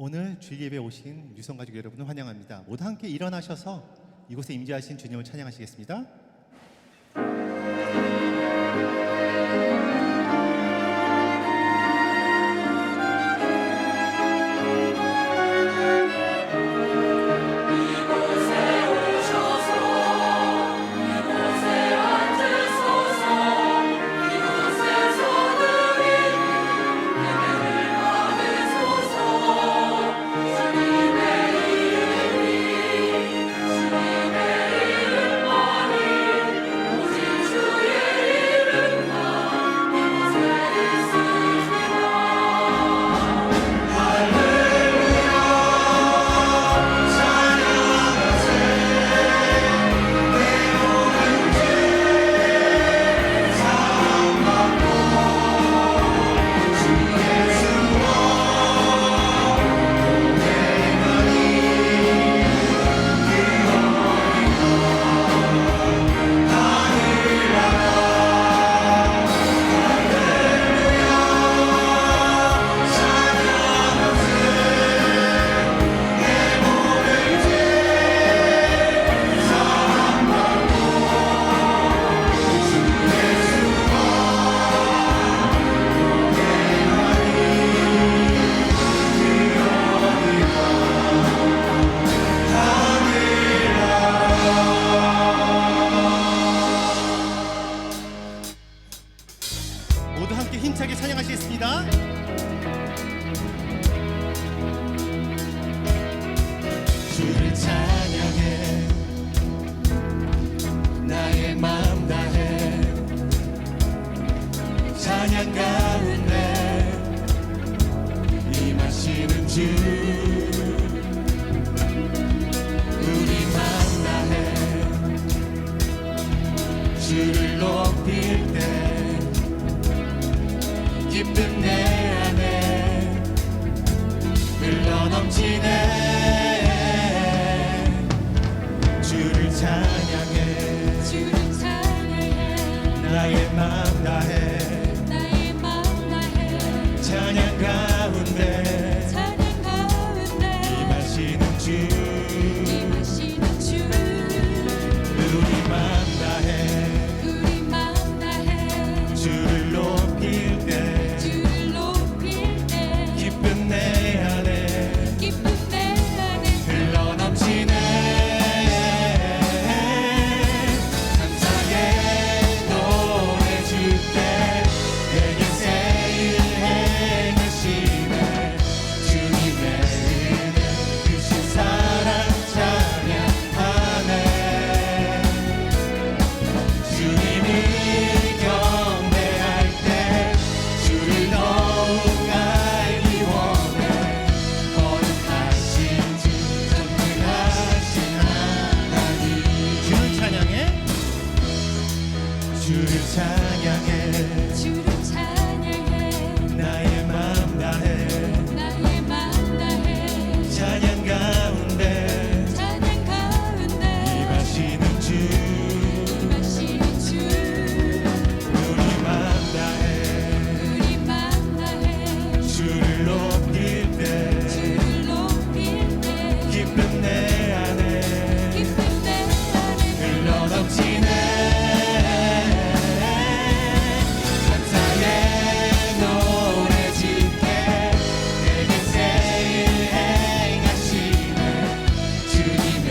오늘 주일 예배에 오신 유성 가족 여러분을 환영합니다. 모두 함께 일어나셔서 이곳에 임재하신 주님을 찬양하시겠습니다. 모두 함께 힘차게 찬양하시겠습니다. 주를 찬양해 나의 마음 다해 찬양 가운데 임하시는 주 우리 마음 다해 주를 높일 때 기쁨 내 안에 흘러넘치네 주를 찬양해 주를 찬양해 나의 마음 다해 나의 마음 다해 찬양 가운데 찬양 가운데 임하시는 주 임하시는 주 우리 마음 다해 우리 마음 다해 주를 높일 때 주를 높일 때 기쁨 내 안에 기쁨 내 안에 흘러넘치네 감사의 노래 주께 내게 새 일 행하시네 주님의 은혜 크신 사랑 찬양하네 주님을 경배할 때 주를 더욱 알기 원해 거룩하신 주 전능하신 하나님 주를 찬양해 주를 찬양해 주를 찬양해 나의 마음 다해 나의 마음 다해 찬양 가운데 찬양 가운데 임하시는 주 임하시는 주 우리 마음 다해 우리 마음 다해 주를 높일 때 주를 높일 때 기쁨 내 안에 기쁨 내 안에 흘러넘치네 감사의 노래 짓게 내게 새 일 행하시네 주님의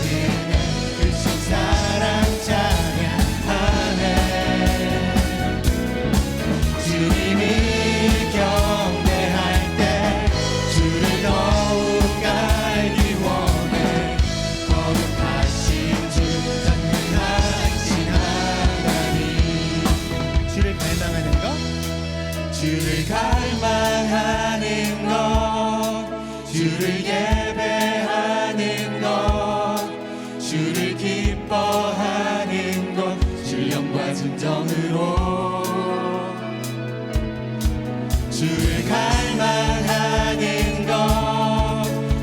은혜 크신 사랑 찬양하네 주님을 경배할 때 주를 더욱 알기 원해 거룩하신 주 전능하신 하나님 주를 갈망하는 것 주를 갈망하는 것 주를 예배하는 것 주를 기뻐하는 것 신령과 진정으로 주를 갈망하는 것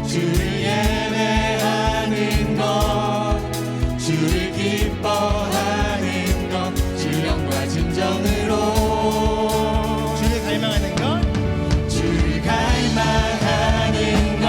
주를 예배하는 것 주를 기뻐하는 것 신령과 진정으로 주를 갈망하는 것 주를 갈망하는 것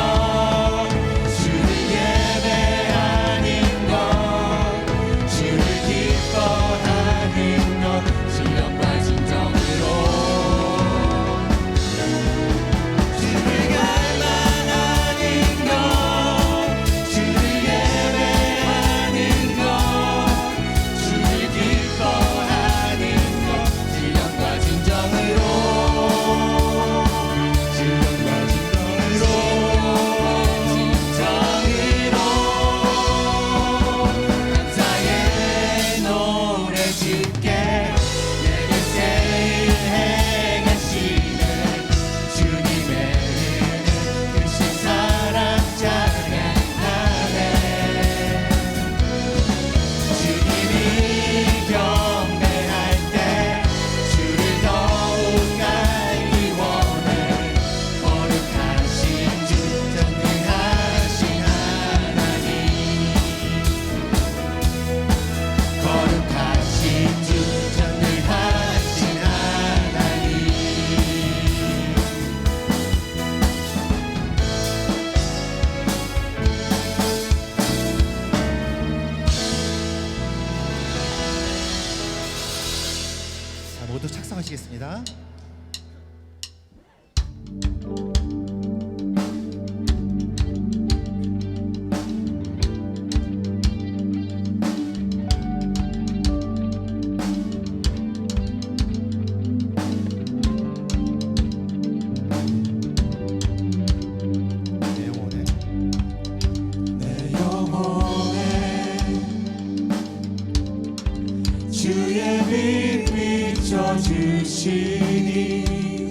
주시니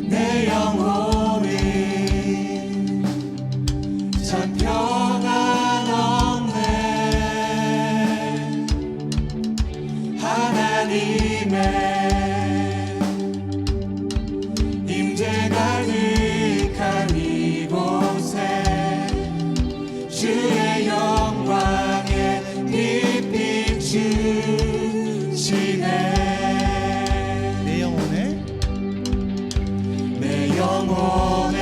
내 영혼은 참 평안 없네. 하나님의 임재 가득한 이곳에 주의 영광에 빛 비추시네. 내 영혼에 내 영혼에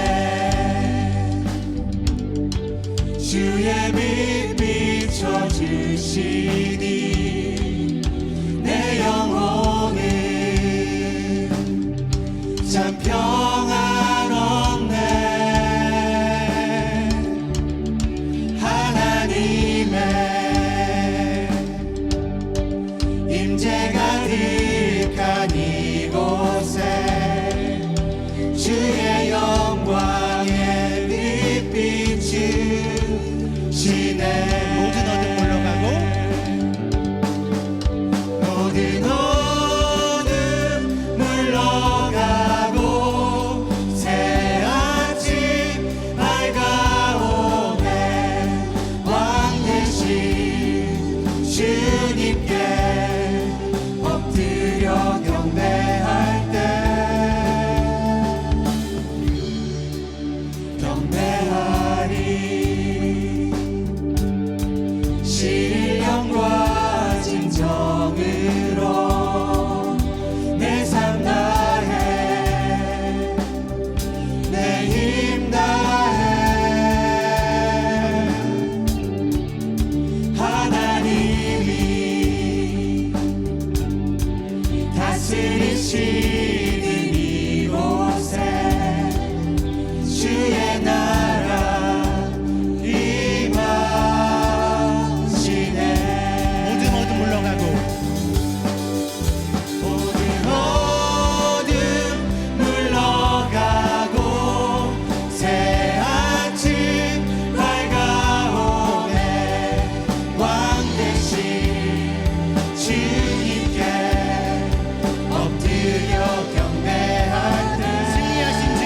주의 빛 비춰주시니 내 영혼은 참 평안 없네. 하나님의 임재 가득한 이곳에 주의 영광에 빛 비추시네. 모든 어둠 물러가고 모든 어둠 물러가고 새 아침 밝아오네. 왕 되신 주님께 엎드려 경배할 때 경배하리. 신령과 진정으로 내 삶 다해 내 힘 다해 하나님이 다스리시는 이곳에 주의 나라 임하시네. 모든 어둠 물러가고 모든 어둠 물러가고 새 아침 밝아오네. 왕 되신 주님께 엎드려 경배할 때 승리하신 주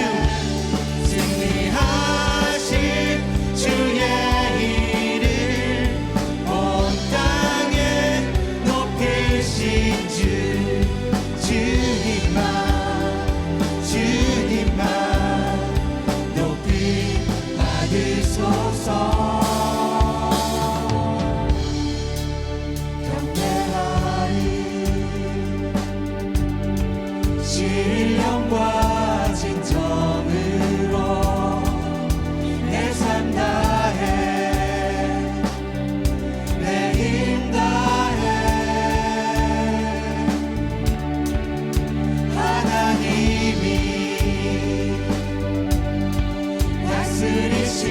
승리하신 주의 이름 온 땅에 높으신 주 주님만 높이 받으소서. 경배하리. 신령과 진정으로 내 삶 다해 내 힘 다해 하나님이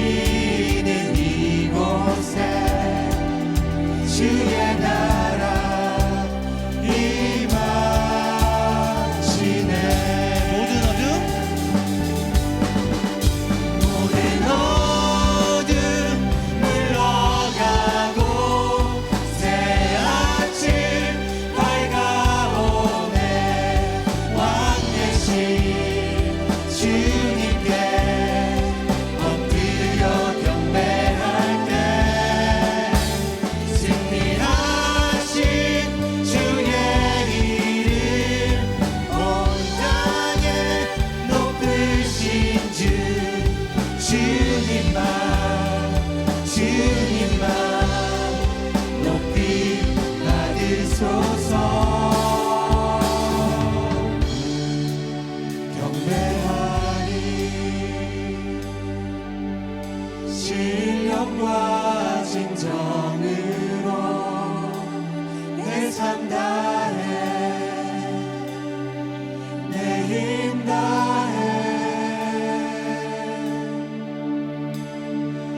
다스리시는 이곳에 주의 나라 임하시네. 모든 어둠 모든 어둠 물러가고 새 아침 밝아오네. 왕 되신 주님께 엎드려 경배할 때 승리하신 주의 이름 온 땅에 높으신 주 주님만 높이 받으소서. 경배하리. 신령과 진정으로 내 삶 다해 내 힘 다해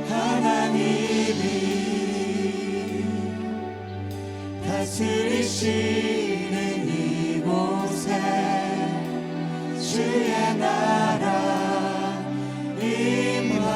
하나님이 다스리시는 이곳에 주의 나라 임하시네.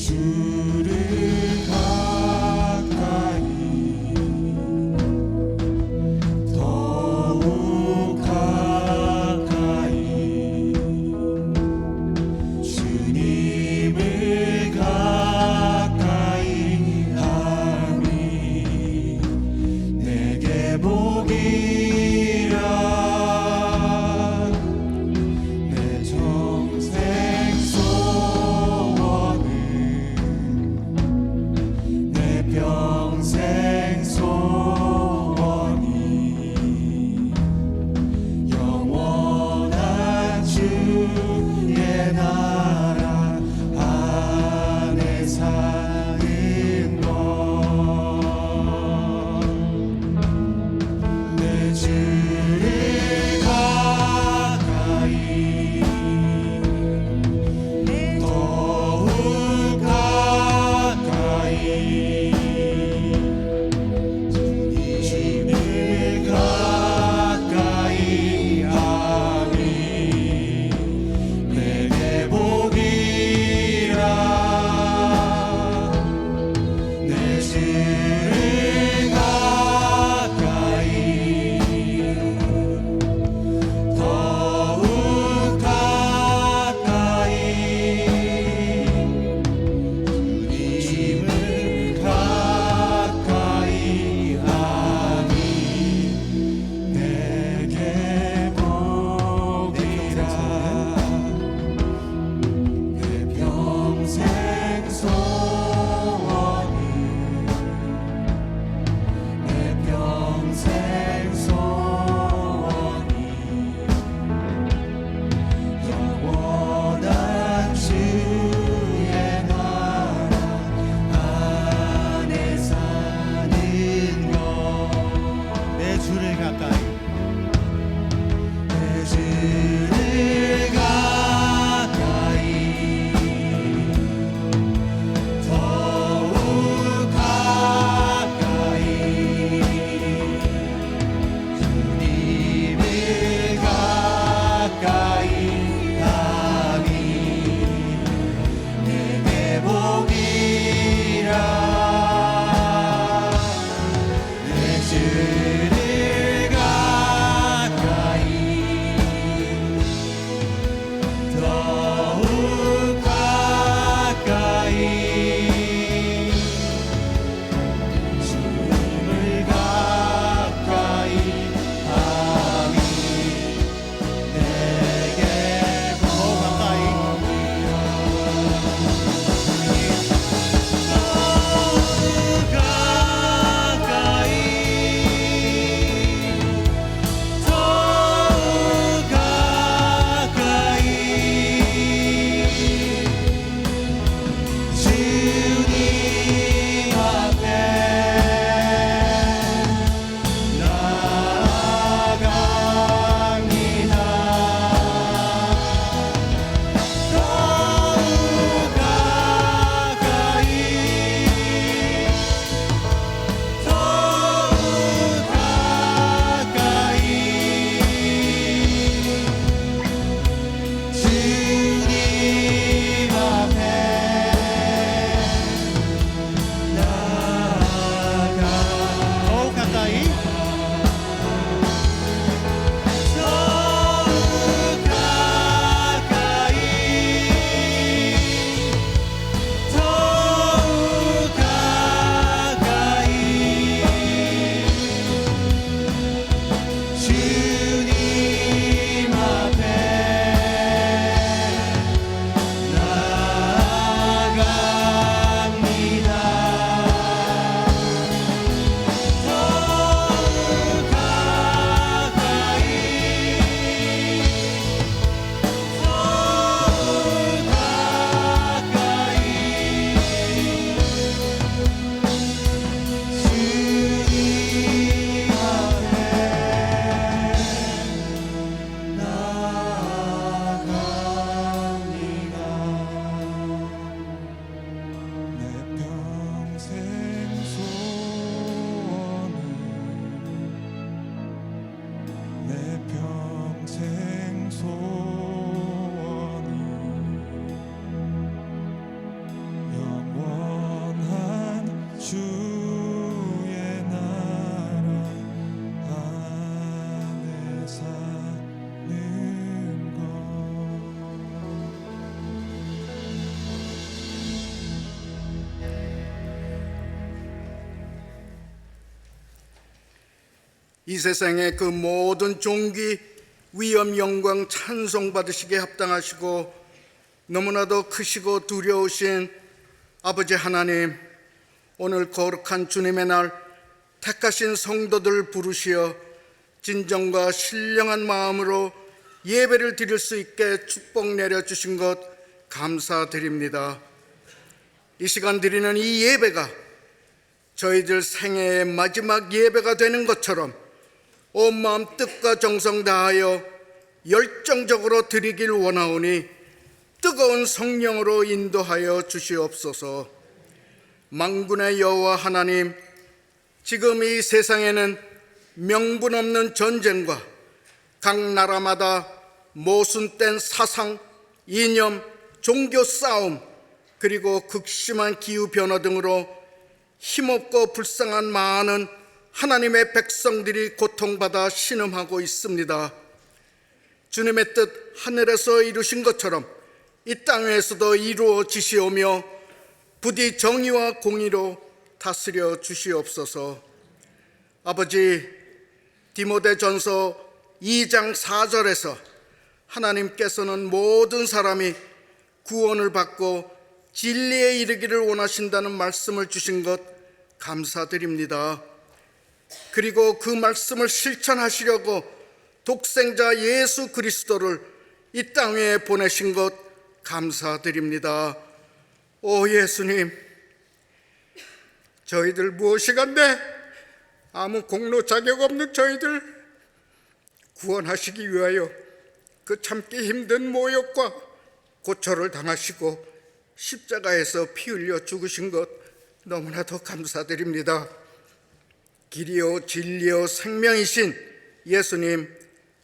주를 가까이 더욱 가까이 주님을 가까이 함이 내게 복이라 내 정생 소원은 이 세상의 그 모든 존귀, 위엄, 영광, 찬송 받으시기에 합당하시고 너무나도 크시고 두려우신 아버지 하나님, 오늘 거룩한 주님의 날 택하신 성도들 부르시어 진정과 신령한 마음으로 예배를 드릴 수 있게 축복 내려주신 것 감사드립니다. 이 시간 드리는 이 예배가 저희들 생애의 마지막 예배가 되는 것처럼 온 마음 뜻과 정성 다하여 열정적으로 드리길 원하오니 뜨거운 성령으로 인도하여 주시옵소서. 만군의 여호와 하나님, 지금 이 세상에는 명분 없는 전쟁과 각 나라마다 모순된 사상, 이념, 종교 싸움, 그리고 극심한 기후변화 등으로 힘없고 불쌍한 많은 하나님의 백성들이 고통받아 신음하고 있습니다. 주님의 뜻 하늘에서 이루신 것처럼 이 땅에서도 이루어지시오며 부디 정의와 공의로 다스려 주시옵소서. 아버지, 디모데전서 2장 4절에서 하나님께서는 모든 사람이 구원을 받고 진리에 이르기를 원하신다는 말씀을 주신 것 감사드립니다. 그리고 그 말씀을 실천하시려고 독생자 예수 그리스도를 이 땅 위에 보내신 것 감사드립니다. 오 예수님, 저희들 무엇이간데 아무 공로 자격 없는 저희들 구원하시기 위하여 그 참기 힘든 모욕과 고초를 당하시고 십자가에서 피 흘려 죽으신 것 너무나도 감사드립니다. 길이요 진리요 생명이신 예수님,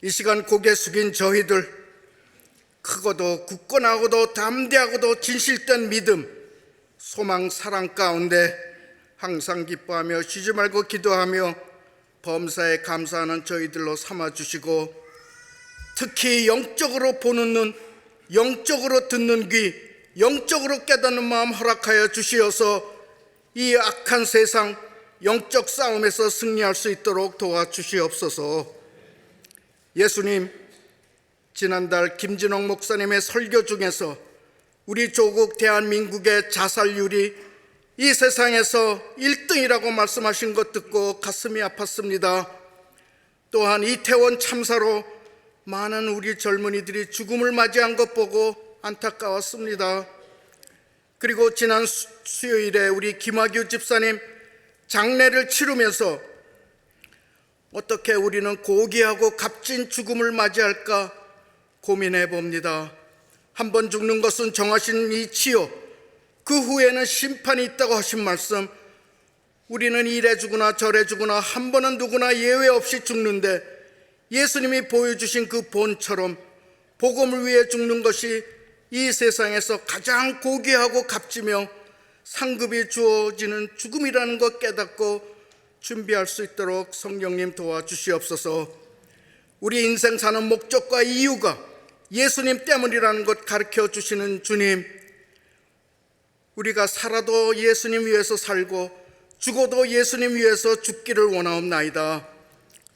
이 시간 고개 숙인 저희들 크고도 굳건하고도 담대하고도 진실된 믿음, 소망, 사랑 가운데 항상 기뻐하며 쉬지 말고 기도하며 범사에 감사하는 저희들로 삼아주시고 특히 영적으로 보는 눈, 영적으로 듣는 귀, 영적으로 깨닫는 마음 허락하여 주시어서 이 악한 세상 영적 싸움에서 승리할 수 있도록 도와주시옵소서. 예수님, 지난달 김진홍 목사님의 설교 중에서 우리 조국 대한민국의 자살률이 이 세상에서 1등이라고 말씀하신 것 듣고 가슴이 아팠습니다. 또한 이태원 참사로 많은 우리 젊은이들이 죽음을 맞이한 것 보고 안타까웠습니다. 그리고 지난 수요일에 우리 김학규 집사님 장례를 치르면서 어떻게 우리는 고귀하고 값진 죽음을 맞이할까 고민해 봅니다. 한 번 죽는 것은 정하신 이치요, 그 후에는 심판이 있다고 하신 말씀, 우리는 이래 죽으나 저래 죽으나 한 번은 누구나 예외 없이 죽는데 예수님이 보여주신 그 본처럼 복음을 위해 죽는 것이 이 세상에서 가장 고귀하고 값지며 상급이 주어지는 죽음이라는 것 깨닫고 준비할 수 있도록 성령님 도와주시옵소서. 우리 인생 사는 목적과 이유가 예수님 때문이라는 것 가르쳐 주시는 주님, 우리가 살아도 예수님 위해서 살고 죽어도 예수님 위해서 죽기를 원하옵나이다.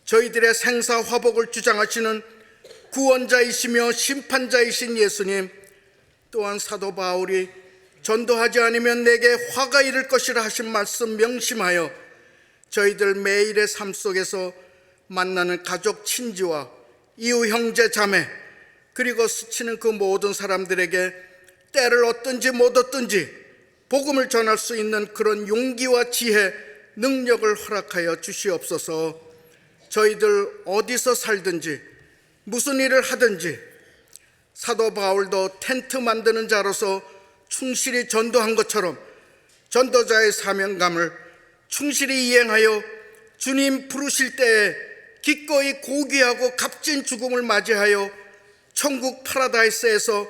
저희들의 생사화복을 주장하시는 구원자이시며 심판자이신 예수님, 또한 사도 바울이 전도하지 않으면 내게 화가 이를 것이라 하신 말씀 명심하여 저희들 매일의 삶 속에서 만나는 가족 친지와 이웃 형제 자매, 그리고 스치는 그 모든 사람들에게 때를 얻든지 못 얻든지 복음을 전할 수 있는 그런 용기와 지혜, 능력을 허락하여 주시옵소서. 저희들 어디서 살든지 무슨 일을 하든지 사도 바울도 텐트 만드는 자로서 충실히 전도한 것처럼 전도자의 사명감을 충실히 이행하여 주님 부르실 때에 기꺼이 고귀하고 값진 죽음을 맞이하여 천국 파라다이스에서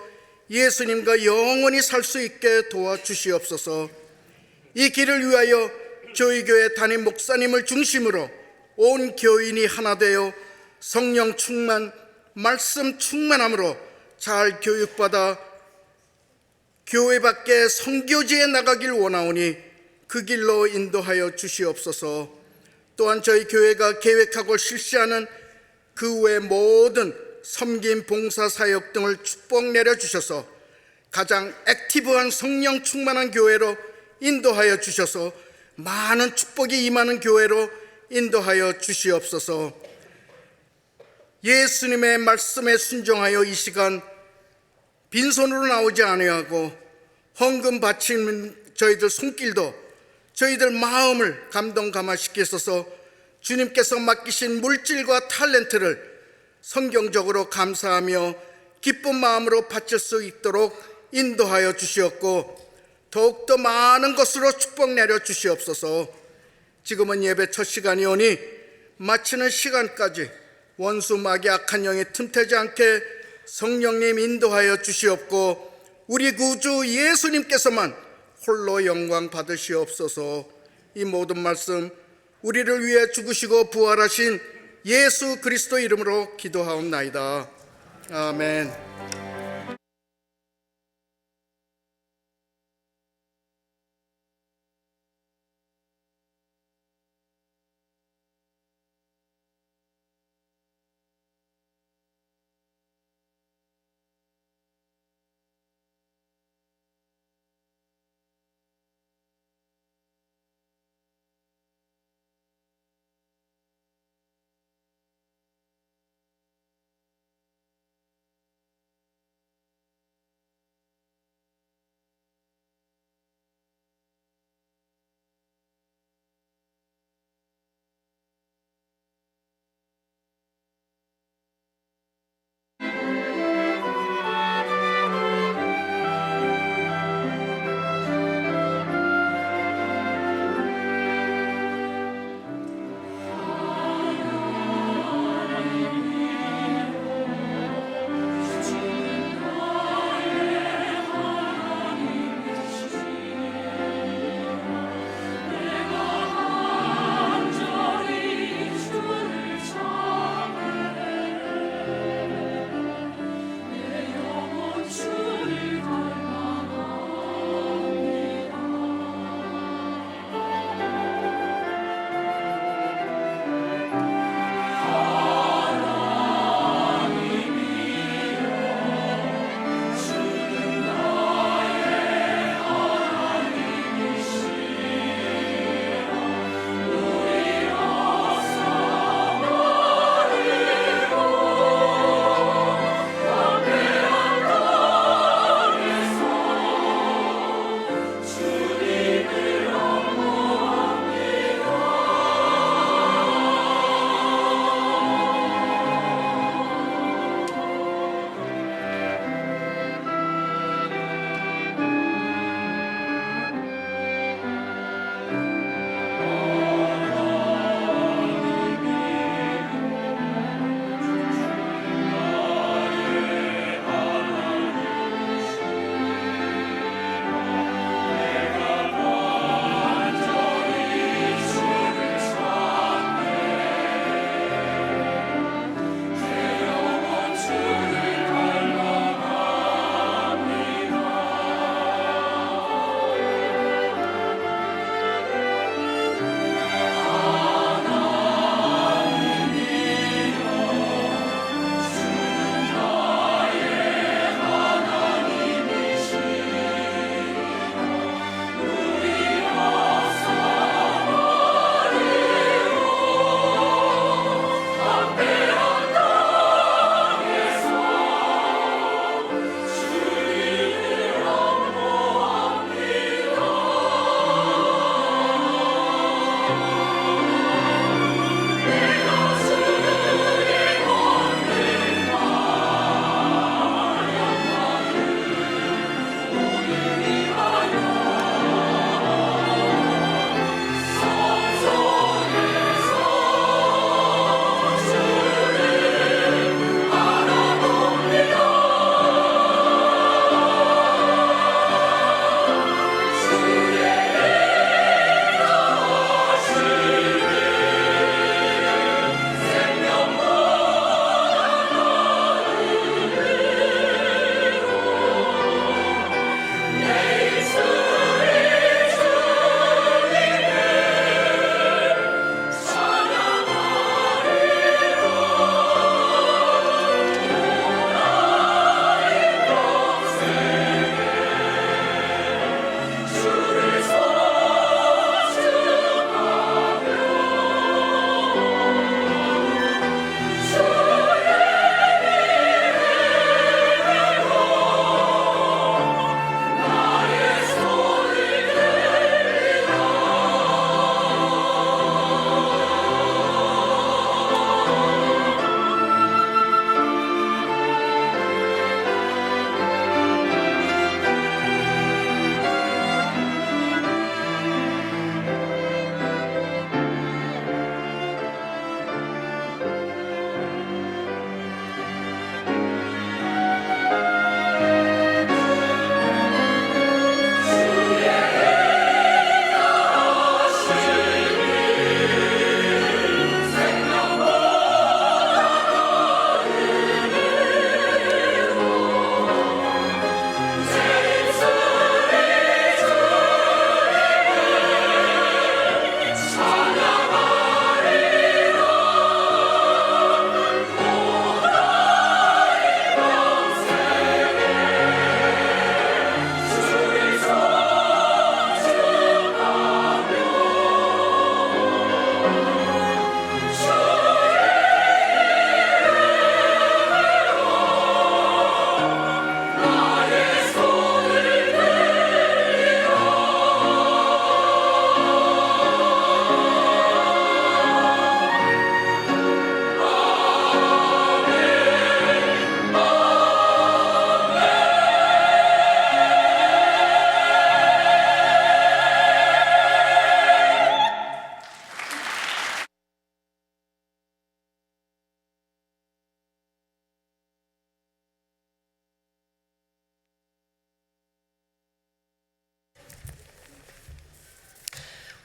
예수님과 영원히 살 수 있게 도와주시옵소서. 이 길을 위하여 저희 교회 담임 목사님을 중심으로 온 교인이 하나 되어 성령 충만, 말씀 충만함으로 잘 교육받아 교회 밖에 선교지에 나가길 원하오니 그 길로 인도하여 주시옵소서. 또한 저희 교회가 계획하고 실시하는 그 외 모든 섬김, 봉사, 사역 등을 축복 내려주셔서 가장 액티브한 성령 충만한 교회로 인도하여 주셔서 많은 축복이 임하는 교회로 인도하여 주시옵소서. 예수님의 말씀에 순종하여 이 시간 빈손으로 나오지 아니하고 헌금 바치는 저희들 손길도 저희들 마음을 감동 감화시키소서. 주님께서 맡기신 물질과 탤런트를 성경적으로 감사하며 기쁜 마음으로 바칠 수 있도록 인도하여 주시옵고 더욱더 많은 것으로 축복 내려 주시옵소서. 지금은 예배 첫 시간이오니 마치는 시간까지 원수 마귀 악한 영이 틈태지 않게 성령님 인도하여 주시옵고 우리 구주 예수님께서만 홀로 영광 받으시옵소서. 이 모든 말씀 우리를 위해 죽으시고 부활하신 예수 그리스도 이름으로 기도하옵나이다. 아멘.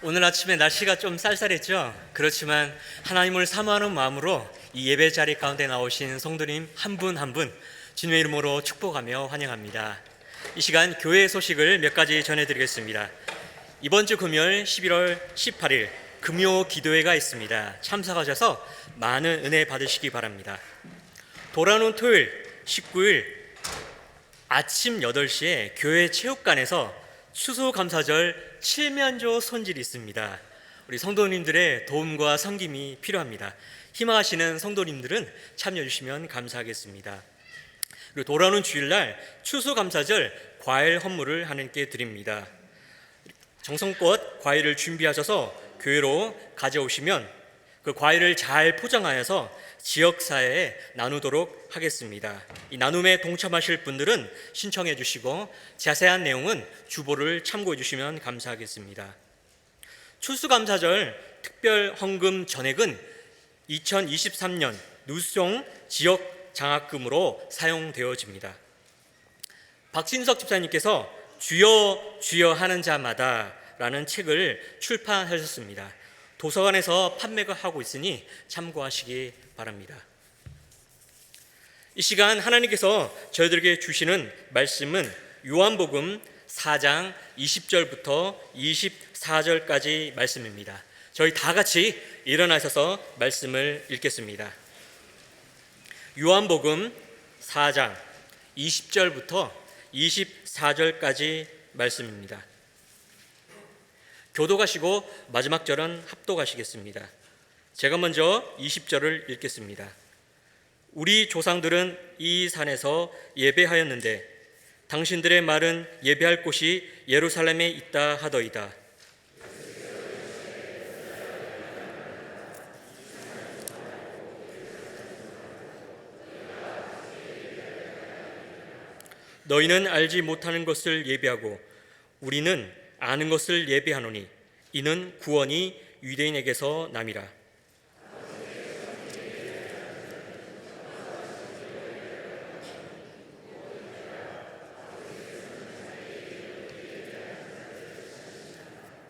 오늘 아침에 날씨가 좀 쌀쌀했죠? 그렇지만 하나님을 사모하는 마음으로 이 예배 자리 가운데 나오신 성도님 한 분 한 분 주님의 이름으로 축복하며 환영합니다. 이 시간 교회 소식을 몇 가지 전해드리겠습니다. 이번 주 금요일 11월 18일 금요 기도회가 있습니다. 참석하셔서 많은 은혜 받으시기 바랍니다. 돌아오는 토요일 19일 아침 8시에 교회 체육관에서 추수감사절 칠면조 손질이 있습니다. 우리 성도님들의 도움과 섬김이 필요합니다. 희망하시는 성도님들은 참여해 주시면 감사하겠습니다. 그리고 돌아오는 주일날 추수감사절 과일 헌물을 하나님께 드립니다. 정성껏 과일을 준비하셔서 교회로 가져오시면 그 과일을 잘 포장하여서 지역사회에 나누도록 하겠습니다. 이 나눔에 동참하실 분들은 신청해 주시고 자세한 내용은 주보를 참고해 주시면 감사하겠습니다. 추수감사절 특별 헌금 전액은 2023년 누송 지역 장학금으로 사용되어집니다. 박진석 집사님께서 주여 주여 하는 자마다 라는 책을 출판하셨습니다. 도서관에서 판매가 하고 있으니 참고하시기 바랍니다. 이 시간 하나님께서 저희들에게 주시는 말씀은 요한복음 4장 20절부터 24절까지 말씀입니다. 저희 다 같이 일어나셔서 말씀을 읽겠습니다. 요한복음 4장 20절부터 24절까지 말씀입니다. 교도가시고 마지막 절은 합독하시겠습니다. 제가 먼저 20절을 읽겠습니다. 우리 조상들은 이 산에서 예배하였는데 당신들의 말은 예배할 곳이 예루살렘에 있다 하더이다. 너희는 알지 못하는 것을 예배하고 우리는 아는 것을 예배하노니 이는 구원이 유대인에게서 남이라.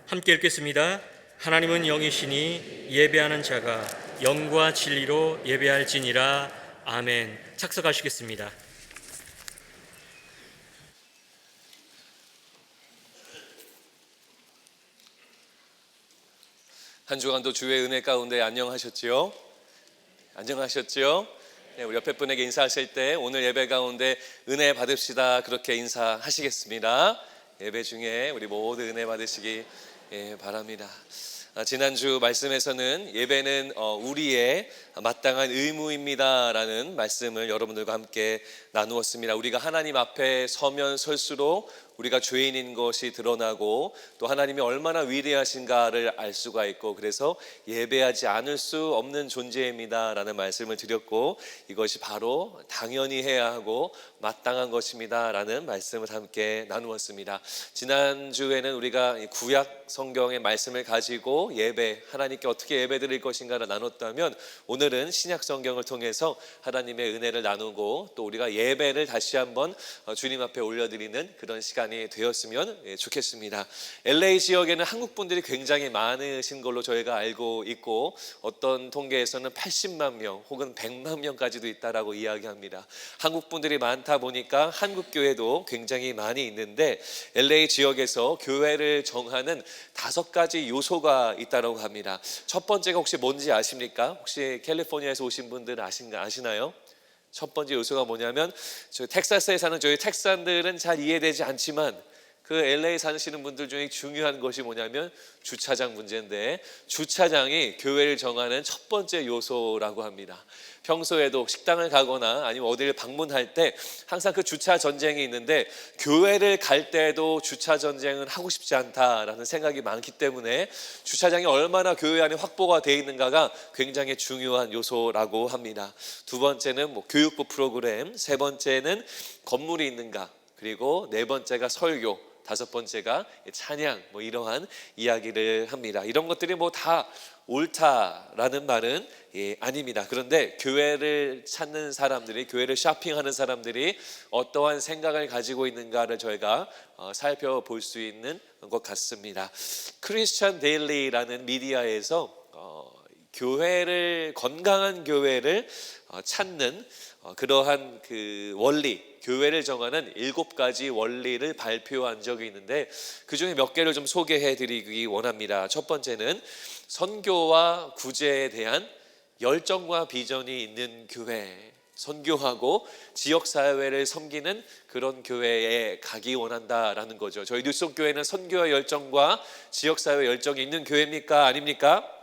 함께 읽겠습니다. 하나님은 영이시니 예배하는 자가 영과 진리로 예배할지니라. 아멘. 착석하시겠습니다. 한 주간도 주의 은혜 가운데 안녕하셨지요? 안녕하셨지요? 네, 우리 옆에 분에게 인사하실 때 오늘 예배 가운데 은혜 받읍시다 그렇게 인사하시겠습니다. 예배 중에 우리 모두 은혜 받으시기 바랍니다. 지난주 말씀에서는 예배는 우리의 마땅한 의무입니다라는 말씀을 여러분들과 함께 나누었습니다. 우리가 하나님 앞에 서면 설수록 우리가 죄인인 것이 드러나고 또 하나님이 얼마나 위대하신가를 알 수가 있고 그래서 예배하지 않을 수 없는 존재입니다라는 말씀을 드렸고 이것이 바로 당연히 해야 하고 마땅한 것입니다라는 말씀을 함께 나누었습니다. 지난주에는 우리가 구약 성경의 말씀을 가지고 예배, 하나님께 어떻게 예배드릴 것인가를 나눴다면 오늘은 신약 성경을 통해서 하나님의 은혜를 나누고 또 우리가 예배를 다시 한번 주님 앞에 올려드리는 그런 시간이 되었으면 좋겠습니다. LA 지역에는 한국 분들이 굉장히 많으신 걸로 저희가 알고 있고 어떤 통계에서는 80만 명 혹은 100만 명까지도 있다라고 이야기합니다. 한국 분들이 많다 보니까 한국 교회도 굉장히 많이 있는데 LA 지역에서 교회를 정하는 5가지 요소가 있다고 합니다. 첫 번째가 혹시 뭔지 아십니까? 혹시 캘리포니아에서 오신 분들 아시나요? 첫 번째 요소가 뭐냐면 저희 텍사스에 사는 저희 텍산들은 잘 이해되지 않지만 그 LA 사시는 분들 중에 중요한 것이 뭐냐면 주차장 문제인데 주차장이 교회를 정하는 첫 번째 요소라고 합니다. 평소에도 식당을 가거나 아니면 어디를 방문할 때 항상 그 주차 전쟁이 있는데 교회를 갈 때도 주차 전쟁은 하고 싶지 않다라는 생각이 많기 때문에 주차장이 얼마나 교회 안에 확보가 되어 있는가가 굉장히 중요한 요소라고 합니다. 두 번째는 교육부 프로그램, 세 번째는 건물이 있는가, 그리고 네 번째가 설교, 다섯 번째가 찬양, 이러한 이야기를 합니다. 이런 것들이 다 옳다라는 말은 아닙니다. 그런데 교회를 찾는 사람들이, 교회를 쇼핑하는 사람들이 어떠한 생각을 가지고 있는가를 저희가 살펴볼 수 있는 것 같습니다. 크리스천 데일리라는 미디어에서 교회를, 건강한 교회를 찾는 그러한 그 원리, 교회를 정하는 7가지 원리를 발표한 적이 있는데 그 중에 몇 개를 좀 소개해 드리기 원합니다. 첫 번째는 선교와 구제에 대한 열정과 비전이 있는 교회, 선교하고 지역사회를 섬기는 그런 교회에 가기 원한다라는 거죠. 저희 뉴스교회는 선교와 열정과 지역사회 열정이 있는 교회입니까? 아닙니까?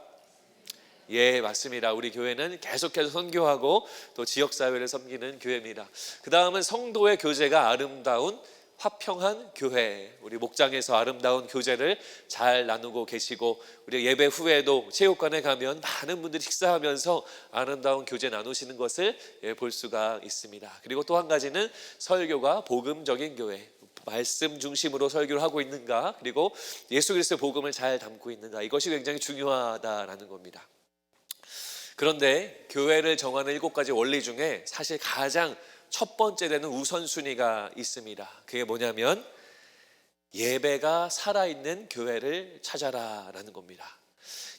예, 맞습니다. 우리 교회는 계속해서 선교하고 또 지역사회를 섬기는 교회입니다. 그 다음은 성도의 교제가 아름다운 화평한 교회, 우리 목장에서 아름다운 교제를 잘 나누고 계시고 우리 예배 후에도 체육관에 가면 많은 분들이 식사하면서 아름다운 교제 나누시는 것을 볼 수가 있습니다. 그리고 또 한 가지는 설교가 복음적인 교회, 말씀 중심으로 설교를 하고 있는가, 그리고 예수 그리스도의 복음을 잘 담고 있는가, 이것이 굉장히 중요하다라는 겁니다. 그런데 교회를 정하는 7가지 원리 중에 사실 가장 첫 번째 되는 우선순위가 있습니다. 그게 뭐냐면 예배가 살아있는 교회를 찾아라라는 겁니다.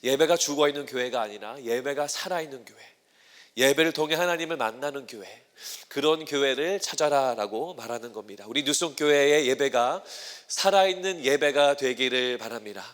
예배가 죽어있는 교회가 아니라 예배가 살아있는 교회, 예배를 통해 하나님을 만나는 교회, 그런 교회를 찾아라라고 말하는 겁니다. 우리 뉴스온교회의 예배가 살아있는 예배가 되기를 바랍니다.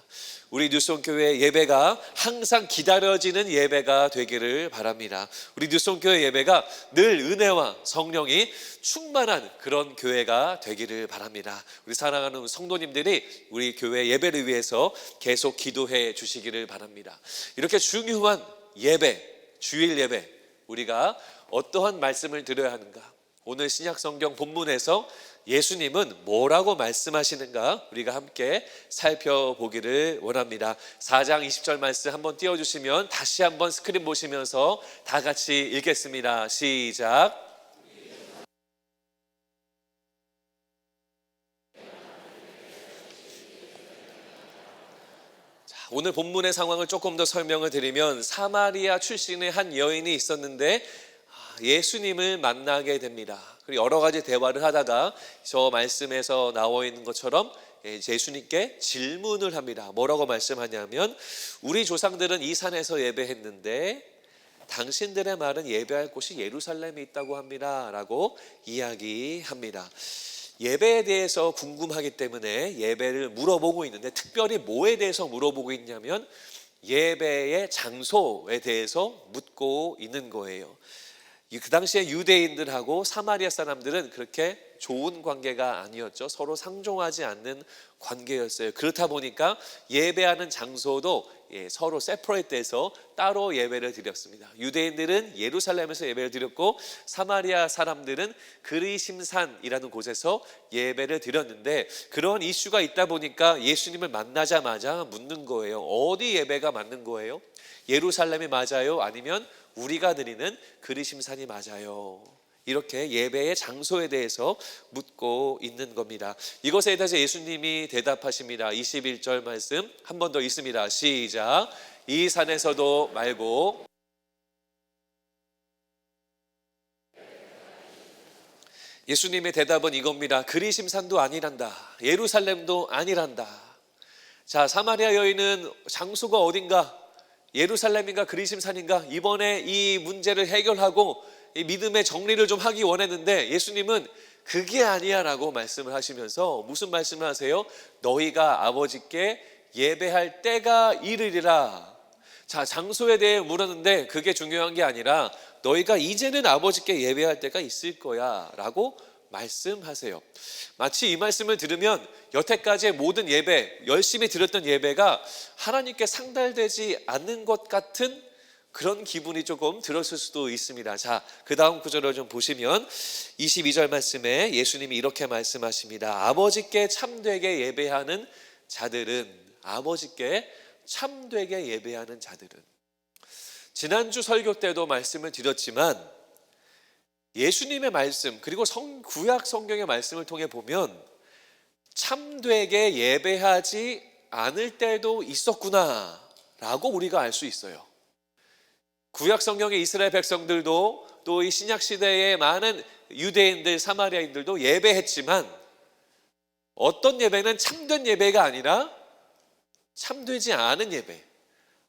우리 뉴스온교회 예배가 항상 기다려지는 예배가 되기를 바랍니다. 우리 뉴스온교회 예배가 늘 은혜와 성령이 충만한 그런 교회가 되기를 바랍니다. 우리 사랑하는 성도님들이 우리 교회 예배를 위해서 계속 기도해 주시기를 바랍니다. 이렇게 중요한 예배, 주일 예배, 우리가 어떠한 말씀을 드려야 하는가? 오늘 신약성경 본문에서 예수님은 뭐라고 말씀하시는가 우리가 함께 살펴보기를 원합니다. 4장 20절 말씀 한번 띄워주시면 다시 한번 스크린 보시면서 다 같이 읽겠습니다. 시작. 오늘 본문의 상황을 조금 더 설명을 드리면 사마리아 출신의 한 여인이 있었는데 예수님을 만나게 됩니다. 그리고 여러 가지 대화를 하다가 저 말씀에서 나와 있는 것처럼 예수님께 질문을 합니다. 뭐라고 말씀하냐면 우리 조상들은 이 산에서 예배했는데 당신들의 말은 예배할 곳이 예루살렘에 있다고 합니다 라고 이야기합니다. 예배에 대해서 궁금하기 때문에 예배를 물어보고 있는데 특별히 뭐에 대해서 물어보고 있냐면 예배의 장소에 대해서 묻고 있는 거예요. 그 당시에 유대인들하고 사마리아 사람들은 그렇게 좋은 관계가 아니었죠. 서로 상종하지 않는 관계였어요. 그렇다 보니까 예배하는 장소도 서로 세퍼레이트해서 따로 예배를 드렸습니다. 유대인들은 예루살렘에서 예배를 드렸고 사마리아 사람들은 그리심산이라는 곳에서 예배를 드렸는데 그런 이슈가 있다 보니까 예수님을 만나자마자 묻는 거예요. 어디 예배가 맞는 거예요? 예루살렘이 맞아요? 아니면 우리가 드리는 그리심산이 맞아요? 이렇게 예배의 장소에 대해서 묻고 있는 겁니다. 이것에 대해서 예수님이 대답하십니다. 21절 말씀 한 번 더 있습니다. 시작. 이 산에서도 말고 예수님의 대답은 이겁니다. 그리심산도 아니란다. 예루살렘도 아니란다. 자, 사마리아 여인은 장소가 어딘가? 예루살렘인가 그리심산인가? 이번에 이 문제를 해결하고 이 믿음의 정리를 좀 하기 원했는데 예수님은 그게 아니야 라고 말씀을 하시면서 무슨 말씀을 하세요? 너희가 아버지께 예배할 때가 이르리라. 자, 장소에 대해 물었는데 그게 중요한 게 아니라 너희가 이제는 아버지께 예배할 때가 있을 거야 라고 말씀하세요. 마치 이 말씀을 들으면 여태까지의 모든 예배, 열심히 드렸던 예배가 하나님께 상달되지 않는 것 같은 그런 기분이 조금 들었을 수도 있습니다. 자, 그 다음 구절을 좀 보시면 22절 말씀에 예수님이 이렇게 말씀하십니다. 아버지께 참되게 예배하는 자들은, 아버지께 참되게 예배하는 자들은. 지난주 설교 때도 말씀을 드렸지만 예수님의 말씀 그리고 구약 성경의 말씀을 통해 보면 참되게 예배하지 않을 때도 있었구나 라고 우리가 알 수 있어요. 구약 성경의 이스라엘 백성들도 또 이 신약 시대의 많은 유대인들, 사마리아인들도 예배했지만 어떤 예배는 참된 예배가 아니라 참되지 않은 예배,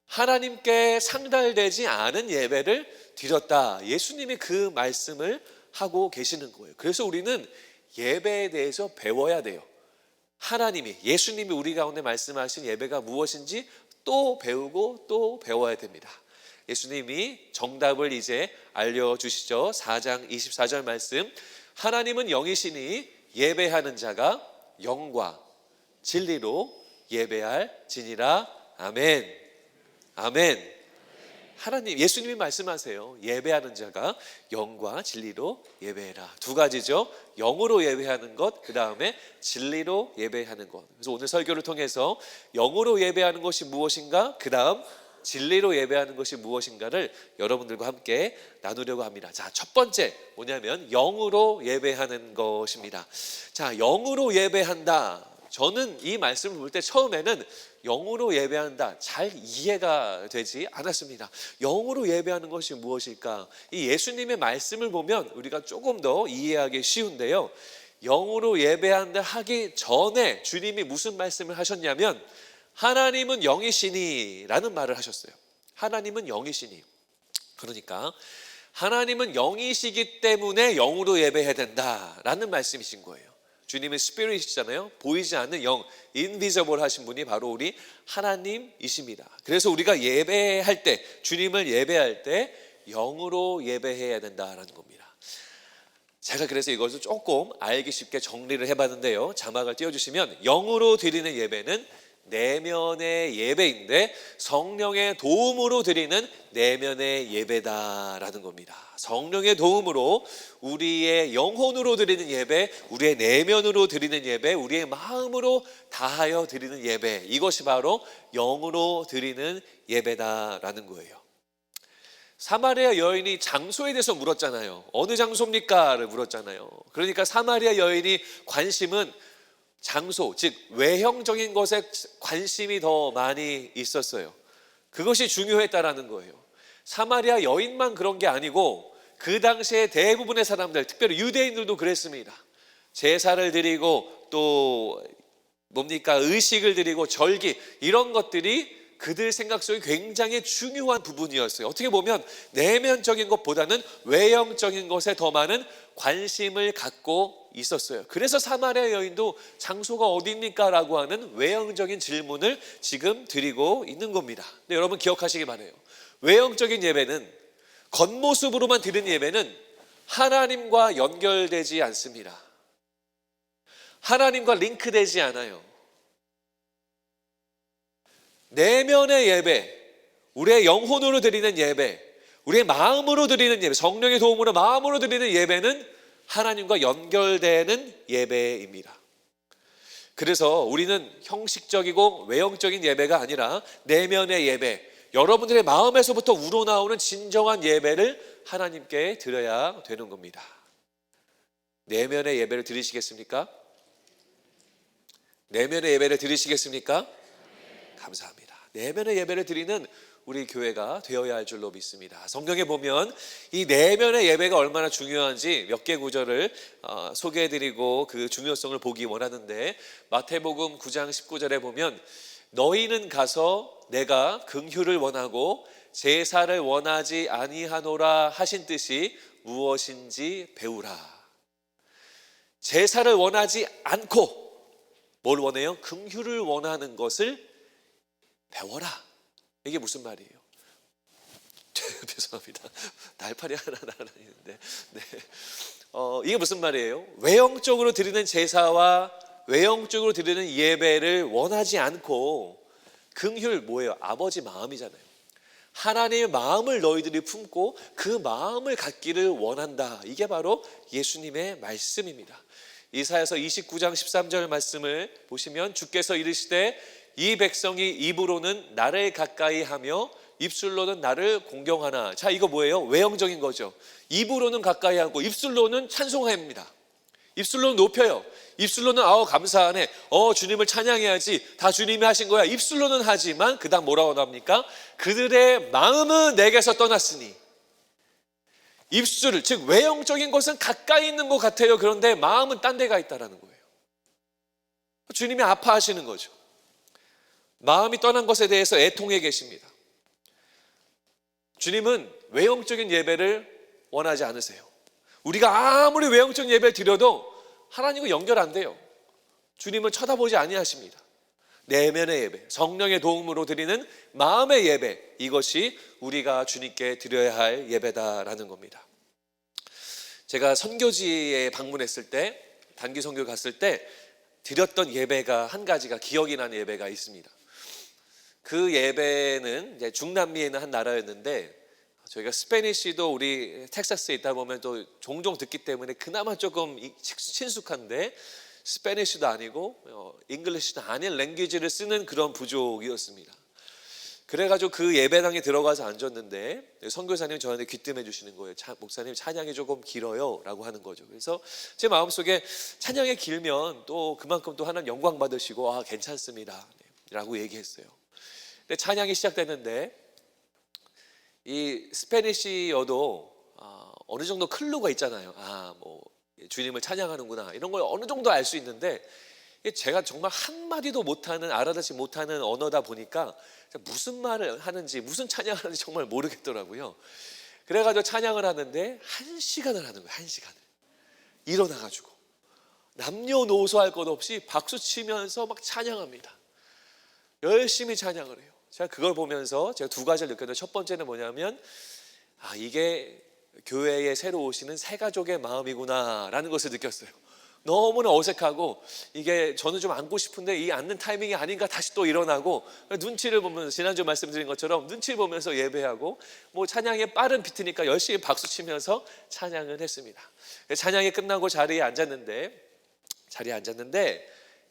하나님께 상달되지 않은 예배를 드렸다. 예수님이 그 말씀을 하고 계시는 거예요. 그래서 우리는 예배에 대해서 배워야 돼요. 하나님이, 예수님이 우리 가운데 말씀하신 예배가 무엇인지 또 배우고 또 배워야 됩니다. 예수님이 정답을 이제 알려주시죠. 4장 24절 말씀, 하나님은 영이시니 예배하는 자가 영과 진리로 예배할지니라. 아멘. 아멘. 하나님, 예수님이 말씀하세요. 예배하는 자가 영과 진리로 예배해라. 두 가지죠. 영으로 예배하는 것, 그 다음에 진리로 예배하는 것. 그래서 오늘 설교를 통해서 영으로 예배하는 것이 무엇인가, 그 다음 진리로 예배하는 것이 무엇인가를 여러분들과 함께 나누려고 합니다. 자, 첫 번째 뭐냐면 영으로 예배하는 것입니다. 자, 영으로 예배한다. 저는 이 말씀을 볼 때 처음에는 영으로 예배한다, 잘 이해가 되지 않았습니다. 영으로 예배하는 것이 무엇일까? 이 예수님의 말씀을 보면 우리가 조금 더 이해하기 쉬운데요. 영으로 예배한다 하기 전에 주님이 무슨 말씀을 하셨냐면 하나님은 영이시니 라는 말을 하셨어요. 하나님은 영이시니. 그러니까 하나님은 영이시기 때문에 영으로 예배해야 된다라는 말씀이신 거예요. 주님은 스피릿이잖아요. 보이지 않는 영, 인비저블 하신 분이 바로 우리 하나님이십니다. 그래서 우리가 예배할 때, 주님을 예배할 때 영으로 예배해야 된다라는 겁니다. 제가 그래서 이것을 조금 알기 쉽게 정리를 해봤는데요. 자막을 띄워주시면 영으로 드리는 예배는 내면의 예배인데 성령의 도움으로 드리는 내면의 예배다라는 겁니다. 성령의 도움으로 우리의 영혼으로 드리는 예배, 우리의 내면으로 드리는 예배, 우리의 마음으로 다하여 드리는 예배, 이것이 바로 영으로 드리는 예배다라는 거예요. 사마리아 여인이 장소에 대해서 물었잖아요. 어느 장소입니까?를 물었잖아요. 그러니까 사마리아 여인이 관심은 장소, 즉 외형적인 것에 관심이 더 많이 있었어요. 그것이 중요했다라는 거예요. 사마리아 여인만 그런 게 아니고 그 당시에 대부분의 사람들, 특별히 유대인들도 그랬습니다. 제사를 드리고 또 의식을 드리고 절기, 이런 것들이 그들 생각 속에 굉장히 중요한 부분이었어요. 어떻게 보면 내면적인 것보다는 외형적인 것에 더 많은 관심을 갖고 있었어요. 그래서 사마리아 여인도 장소가 어디입니까? 라고 하는 외형적인 질문을 지금 드리고 있는 겁니다. 근데 여러분 기억하시기 바라요. 외형적인 예배는, 겉모습으로만 드리는 예배는 하나님과 연결되지 않습니다. 하나님과 링크되지 않아요. 내면의 예배, 우리의 영혼으로 드리는 예배, 우리의 마음으로 드리는 예배, 성령의 도움으로 마음으로 드리는 예배는 하나님과 연결되는 예배입니다. 그래서 우리는 형식적이고 외형적인 예배가 아니라 내면의 예배, 여러분들의 마음에서부터 우러나오는 진정한 예배를 하나님께 드려야 되는 겁니다. 내면의 예배를 드리시겠습니까? 내면의 예배를 드리시겠습니까? 감사합니다. 내면의 예배를 드리는 우리 교회가 되어야 할 줄로 믿습니다. 성경에 보면 이 내면의 예배가 얼마나 중요한지 몇 개 구절을 소개해드리고 그 중요성을 보기 원하는데, 마태복음 9장 19절에 보면 너희는 가서 내가 긍휼을 원하고 제사를 원하지 아니하노라 하신 뜻이 무엇인지 배우라. 제사를 원하지 않고 뭘 원해요? 긍휼을 원하는 것을 배워라. 이게 무슨 말이에요? 죄송합니다. 날파리 하나 날아다니는데. 네. 이게 무슨 말이에요? 외형적으로 드리는 제사와 외형적으로 드리는 예배를 원하지 않고, 긍휼 뭐예요? 아버지 마음이잖아요. 하나님의 마음을 너희들이 품고 그 마음을 갖기를 원한다. 이게 바로 예수님의 말씀입니다. 이사야서 29장 13절 말씀을 보시면 주께서 이르시되 이 백성이 입으로는 나를 가까이 하며 입술로는 나를 공경하나. 자, 이거 뭐예요? 외형적인 거죠. 입으로는 가까이 하고 입술로는 찬송합니다. 입술로는 높여요. 입술로는 감사하네. 주님을 찬양해야지. 다 주님이 하신 거야. 입술로는 하지만 그 다음 뭐라고 나옵니까? 그들의 마음은 내게서 떠났으니. 입술, 즉 외형적인 것은 가까이 있는 것 같아요. 그런데 마음은 딴 데가 있다라는 거예요. 주님이 아파하시는 거죠. 마음이 떠난 것에 대해서 애통해 계십니다. 주님은 외형적인 예배를 원하지 않으세요. 우리가 아무리 외형적인 예배를 드려도 하나님과 연결 안 돼요. 주님은 쳐다보지 아니하십니다. 내면의 예배, 성령의 도움으로 드리는 마음의 예배, 이것이 우리가 주님께 드려야 할 예배다라는 겁니다. 제가 선교지에 방문했을 때, 단기 선교 갔을 때 드렸던 예배가 한 가지가 기억이 나는 예배가 있습니다. 그 예배는 이제 중남미에 있는 한 나라였는데, 저희가 스페니쉬도 우리 텍사스에 있다 보면 또 종종 듣기 때문에 그나마 조금 친숙한데, 스페니쉬도 아니고 잉글리시도 아닌 랭귀지를 쓰는 그런 부족이었습니다. 그래가지고 그 예배당에 들어가서 앉았는데 선교사님이 저한테 귀뜸해 주시는 거예요. 목사님, 찬양이 조금 길어요 라고 하는 거죠. 그래서 제 마음속에 찬양이 길면 또 그만큼 또 하나님 영광 받으시고 괜찮습니다 라고 얘기했어요. 근데 찬양이 시작됐는데 이 스페니쉬어도 어느 정도 클루가 있잖아요. 뭐 주님을 찬양하는구나 이런 걸 어느 정도 알 수 있는데, 제가 정말 한마디도 못하는, 알아듣지 못하는 언어다 보니까 무슨 말을 하는지, 무슨 찬양을 하는지 정말 모르겠더라고요. 그래가지고 찬양을 하는데 1시간을 하는 거예요. 1시간을 일어나가지고 남녀노소 할 것 없이 박수 치면서 막 찬양합니다. 열심히 찬양을 해요. 제가 그걸 보면서 제가 두 가지를 느꼈는데, 첫 번째는 뭐냐면 이게 교회에 새로 오시는 새 가족의 마음이구나 라는 것을 느꼈어요. 너무나 어색하고, 이게 저는 좀 앉고 싶은데 이 앉는 타이밍이 아닌가, 다시 또 일어나고, 눈치를 보면서, 지난주 말씀드린 것처럼 눈치를 보면서 예배하고, 뭐 찬양에 빠른 비트니까 열심히 박수 치면서 찬양을 했습니다. 찬양이 끝나고 자리에 앉았는데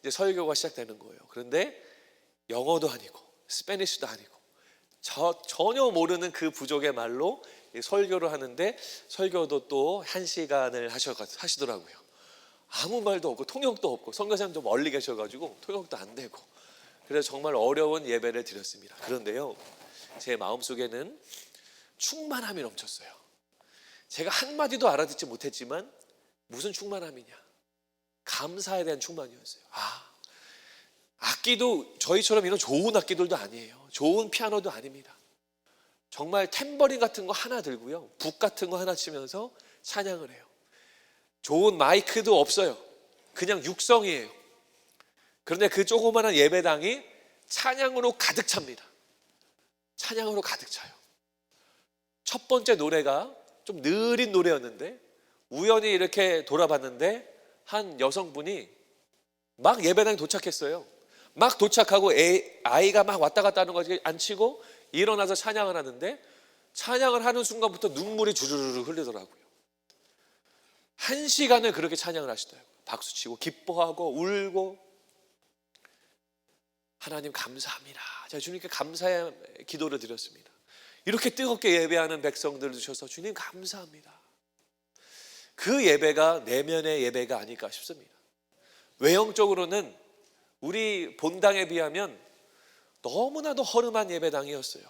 이제 설교가 시작되는 거예요. 그런데 영어도 아니고 스페니쉬도 아니고 전혀 모르는 그 부족의 말로 설교를 하는데, 설교도 또 1시간을 하시더라고요. 아무 말도 없고 통역도 없고, 선교사님도 멀리 계셔가지고 통역도 안 되고, 그래서 정말 어려운 예배를 드렸습니다. 그런데요, 제 마음속에는 충만함이 넘쳤어요. 제가 한마디도 알아듣지 못했지만 무슨 충만함이냐, 감사에 대한 충만이었어요. 악기도 저희처럼 이런 좋은 악기들도 아니에요. 좋은 피아노도 아닙니다. 정말 탬버린 같은 거 하나 들고요, 북 같은 거 하나 치면서 찬양을 해요. 좋은 마이크도 없어요. 그냥 육성이에요. 그런데 그 조그마한 예배당이 찬양으로 가득 찹니다. 찬양으로 가득 차요. 첫 번째 노래가 좀 느린 노래였는데, 우연히 이렇게 돌아봤는데 한 여성분이 막 예배당에 도착했어요. 막 도착하고 아이가 막 왔다 갔다 하는 거지, 앉히고 일어나서 찬양을 하는데, 찬양을 하는 순간부터 눈물이 주르르 흐르더라고요. 1시간을 그렇게 찬양을 하시더라고요. 박수치고 기뻐하고 울고. 하나님 감사합니다. 제가 주님께 감사의 기도를 드렸습니다. 이렇게 뜨겁게 예배하는 백성들을 주셔서 주님 감사합니다. 그 예배가 내면의 예배가 아닐까 싶습니다. 외형적으로는 우리 본당에 비하면 너무나도 허름한 예배당이었어요.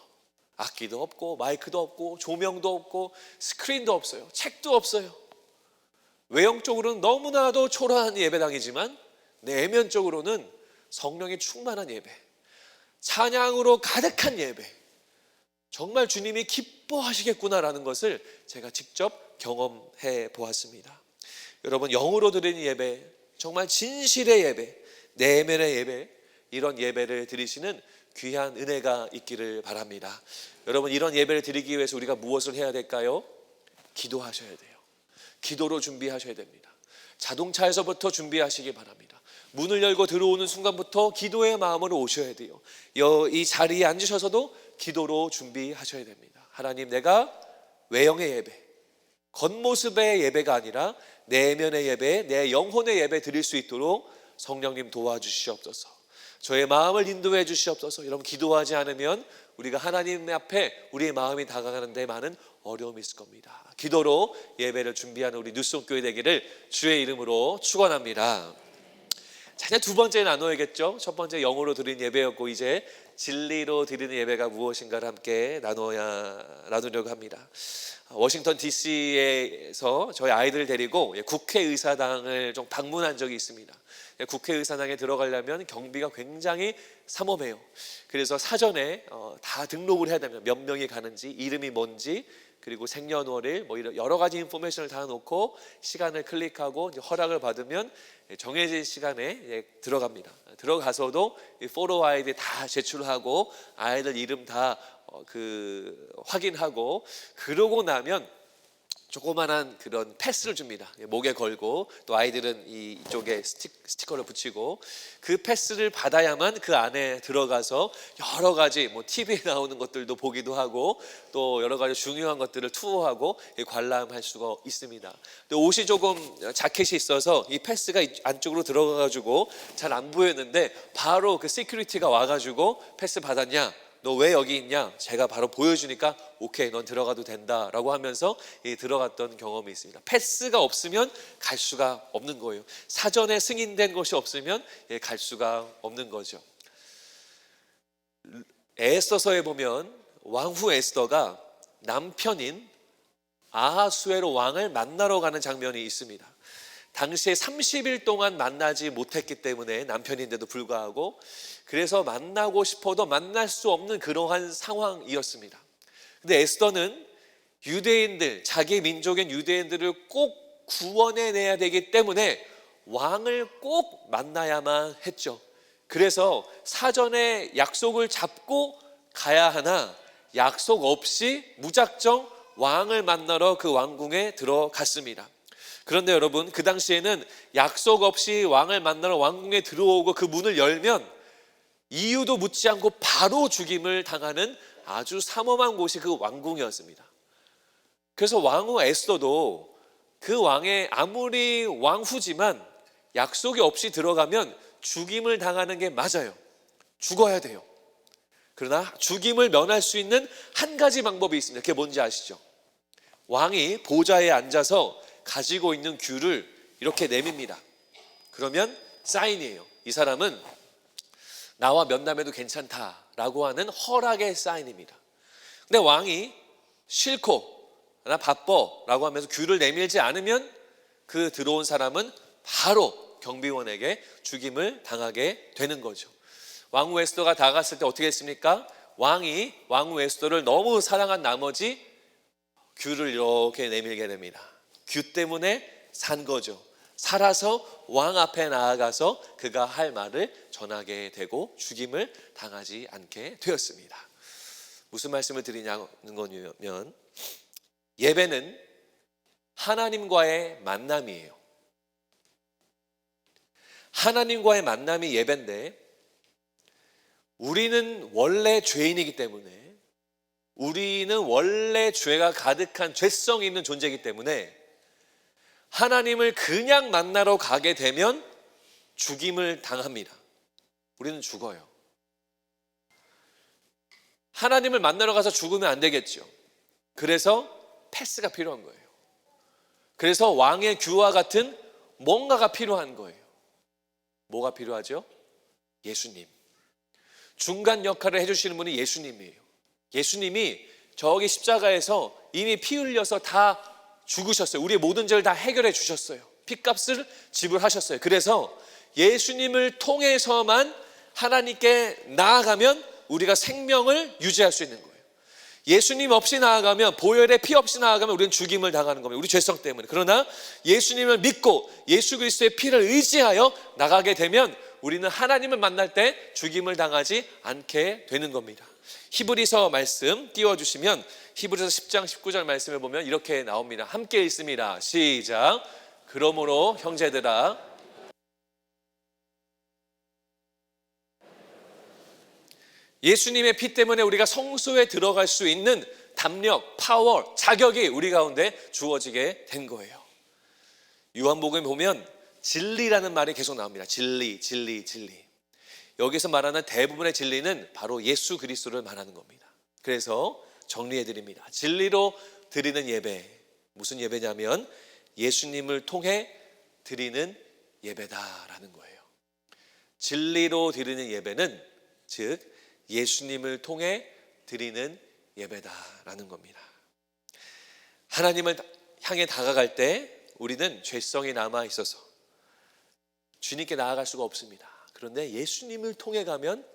악기도 없고 마이크도 없고 조명도 없고 스크린도 없어요. 책도 없어요. 외형적으로는 너무나도 초라한 예배당이지만 내면적으로는 성령이 충만한 예배, 찬양으로 가득한 예배, 정말 주님이 기뻐하시겠구나라는 것을 제가 직접 경험해 보았습니다. 여러분, 영으로 드리는 예배, 정말 진실의 예배, 내면의 예배, 이런 예배를 드리시는 귀한 은혜가 있기를 바랍니다. 여러분, 이런 예배를 드리기 위해서 우리가 무엇을 해야 될까요? 기도하셔야 돼요. 기도로 준비하셔야 됩니다. 자동차에서부터 준비하시기 바랍니다. 문을 열고 들어오는 순간부터 기도의 마음으로 오셔야 돼요. 이 자리에 앉으셔서도 기도로 준비하셔야 됩니다. 하나님, 내가 외형의 예배, 겉모습의 예배가 아니라 내면의 예배, 내 영혼의 예배 드릴 수 있도록 성령님 도와주시옵소서. 저의 마음을 인도해 주시옵소서. 여러분, 기도하지 않으면 우리가 하나님 앞에 우리의 마음이 다가가는 데 많은 어려움이 있을 겁니다. 기도로 예배를 준비하는 우리 뉴스홈교회 되기를 주의 이름으로 축원합니다. 자, 이제 두 번째 나눠야겠죠. 첫 번째 영으로 드린 예배였고, 이제 진리로 드리는 예배가 무엇인가를 함께 나누려고 합니다. 워싱턴 DC에서 저희 아이들을 데리고 국회의사당을 좀 방문한 적이 있습니다. 국회의사당에 들어가려면 경비가 굉장히 삼엄해요. 그래서 사전에 다 등록을 해야 됩니다. 몇 명이 가는지, 이름이 뭔지, 그리고 생년월일, 뭐 이런 여러 가지 인포메이션을 다 놓고 시간을 클릭하고 이제 허락을 받으면 정해진 시간에 들어갑니다. 들어가서도 포로 아이디 다 제출하고 아이들 이름 다 확인하고, 그러고 나면 조그만한 그런 패스를 줍니다. 목에 걸고, 또 아이들은 이쪽에 스티커를 붙이고, 그 패스를 받아야만 그 안에 들어가서 여러 가지 뭐 TV에 나오는 것들도 보기도 하고, 또 여러 가지 중요한 것들을 투어하고 관람할 수가 있습니다. 근데 옷이 조금 자켓이 있어서 이 패스가 안쪽으로 들어가가지고 잘 안 보였는데, 바로 그 시큐리티가 와가지고 패스 받았냐? 너 왜 여기 있냐? 제가 바로 보여주니까 오케이, 넌 들어가도 된다라고 하면서 들어갔던 경험이 있습니다. 패스가 없으면 갈 수가 없는 거예요. 사전에 승인된 것이 없으면 갈 수가 없는 거죠. 에스더서에 보면 왕후 에스더가 남편인 아하수에로 왕을 만나러 가는 장면이 있습니다. 당시에 30일 동안 만나지 못했기 때문에, 남편인데도 불구하고, 그래서 만나고 싶어도 만날 수 없는 그러한 상황이었습니다. 근데 에스더는 유대인들, 자기 민족인 유대인들을 꼭 구원해내야 되기 때문에 왕을 꼭 만나야만 했죠. 그래서 사전에 약속을 잡고 가야 하나, 약속 없이 무작정 왕을 만나러 그 왕궁에 들어갔습니다. 그런데 여러분, 그 당시에는 약속 없이 왕을 만나러 왕궁에 들어오고 그 문을 열면 이유도 묻지 않고 바로 죽임을 당하는 아주 삼엄한 곳이 그 왕궁이었습니다. 그래서 왕후 에스더도 그 왕의, 아무리 왕후지만 약속이 없이 들어가면 죽임을 당하는 게 맞아요. 죽어야 돼요. 그러나 죽임을 면할 수 있는 한 가지 방법이 있습니다. 그게 뭔지 아시죠? 왕이 보좌에 앉아서 가지고 있는 귤을 이렇게 내밉니다. 그러면 사인이에요. 이 사람은 나와 면담해도 괜찮다라고 하는 허락의 사인입니다. 근데 왕이 싫고 나 바빠라고 하면서 귤을 내밀지 않으면 그 들어온 사람은 바로 경비원에게 죽임을 당하게 되는 거죠. 왕후 에스더가 다가갔을 때 어떻게 했습니까? 왕이 왕후 에스더를 너무 사랑한 나머지 귤을 이렇게 내밀게 됩니다. 귤 때문에 산 거죠. 살아서 왕 앞에 나아가서 그가 할 말을 전하게 되고 죽임을 당하지 않게 되었습니다. 무슨 말씀을 드리냐는 거냐면, 예배는 하나님과의 만남이에요. 하나님과의 만남이 예배인데, 우리는 원래 죄인이기 때문에, 우리는 원래 죄가 가득한 죄성이 있는 존재이기 때문에 하나님을 그냥 만나러 가게 되면 죽임을 당합니다. 우리는 죽어요. 하나님을 만나러 가서 죽으면 안 되겠죠. 그래서 패스가 필요한 거예요. 그래서 왕의 규와 같은 뭔가가 필요한 거예요. 뭐가 필요하죠? 예수님. 중간 역할을 해주시는 분이 예수님이에요. 예수님이 저기 십자가에서 이미 피 흘려서 다 죽으셨어요. 우리의 모든 죄를 다 해결해 주셨어요. 핏값을 지불하셨어요. 그래서 예수님을 통해서만 하나님께 나아가면 우리가 생명을 유지할 수 있는 거예요. 예수님 없이 나아가면, 보혈의 피 없이 나아가면 우리는 죽임을 당하는 겁니다. 우리 죄성 때문에. 그러나 예수님을 믿고 예수 그리스도의 피를 의지하여 나가게 되면 우리는 하나님을 만날 때 죽임을 당하지 않게 되는 겁니다. 히브리서 말씀 띄워주시면 히브리서 10장 19절 말씀을 보면 이렇게 나옵니다. 함께 읽습니다. 시작. 그러므로 형제들아, 예수님의 피 때문에 우리가 성소에 들어갈 수 있는 담력, 파워, 자격이 우리 가운데 주어지게 된 거예요. 요한복음에 보면 진리라는 말이 계속 나옵니다. 진리, 진리, 진리. 여기서 말하는 대부분의 진리는 바로 예수 그리스도를 말하는 겁니다. 그래서 정리해 드립니다. 진리로 드리는 예배, 무슨 예배냐면 예수님을 통해 드리는 예배다라는 거예요. 진리로 드리는 예배는 즉 예수님을 통해 드리는 예배다라는 겁니다. 하나님을 향해 다가갈 때 우리는 죄성이 남아 있어서 주님께 나아갈 수가 없습니다. 그런데 예수님을 통해 가면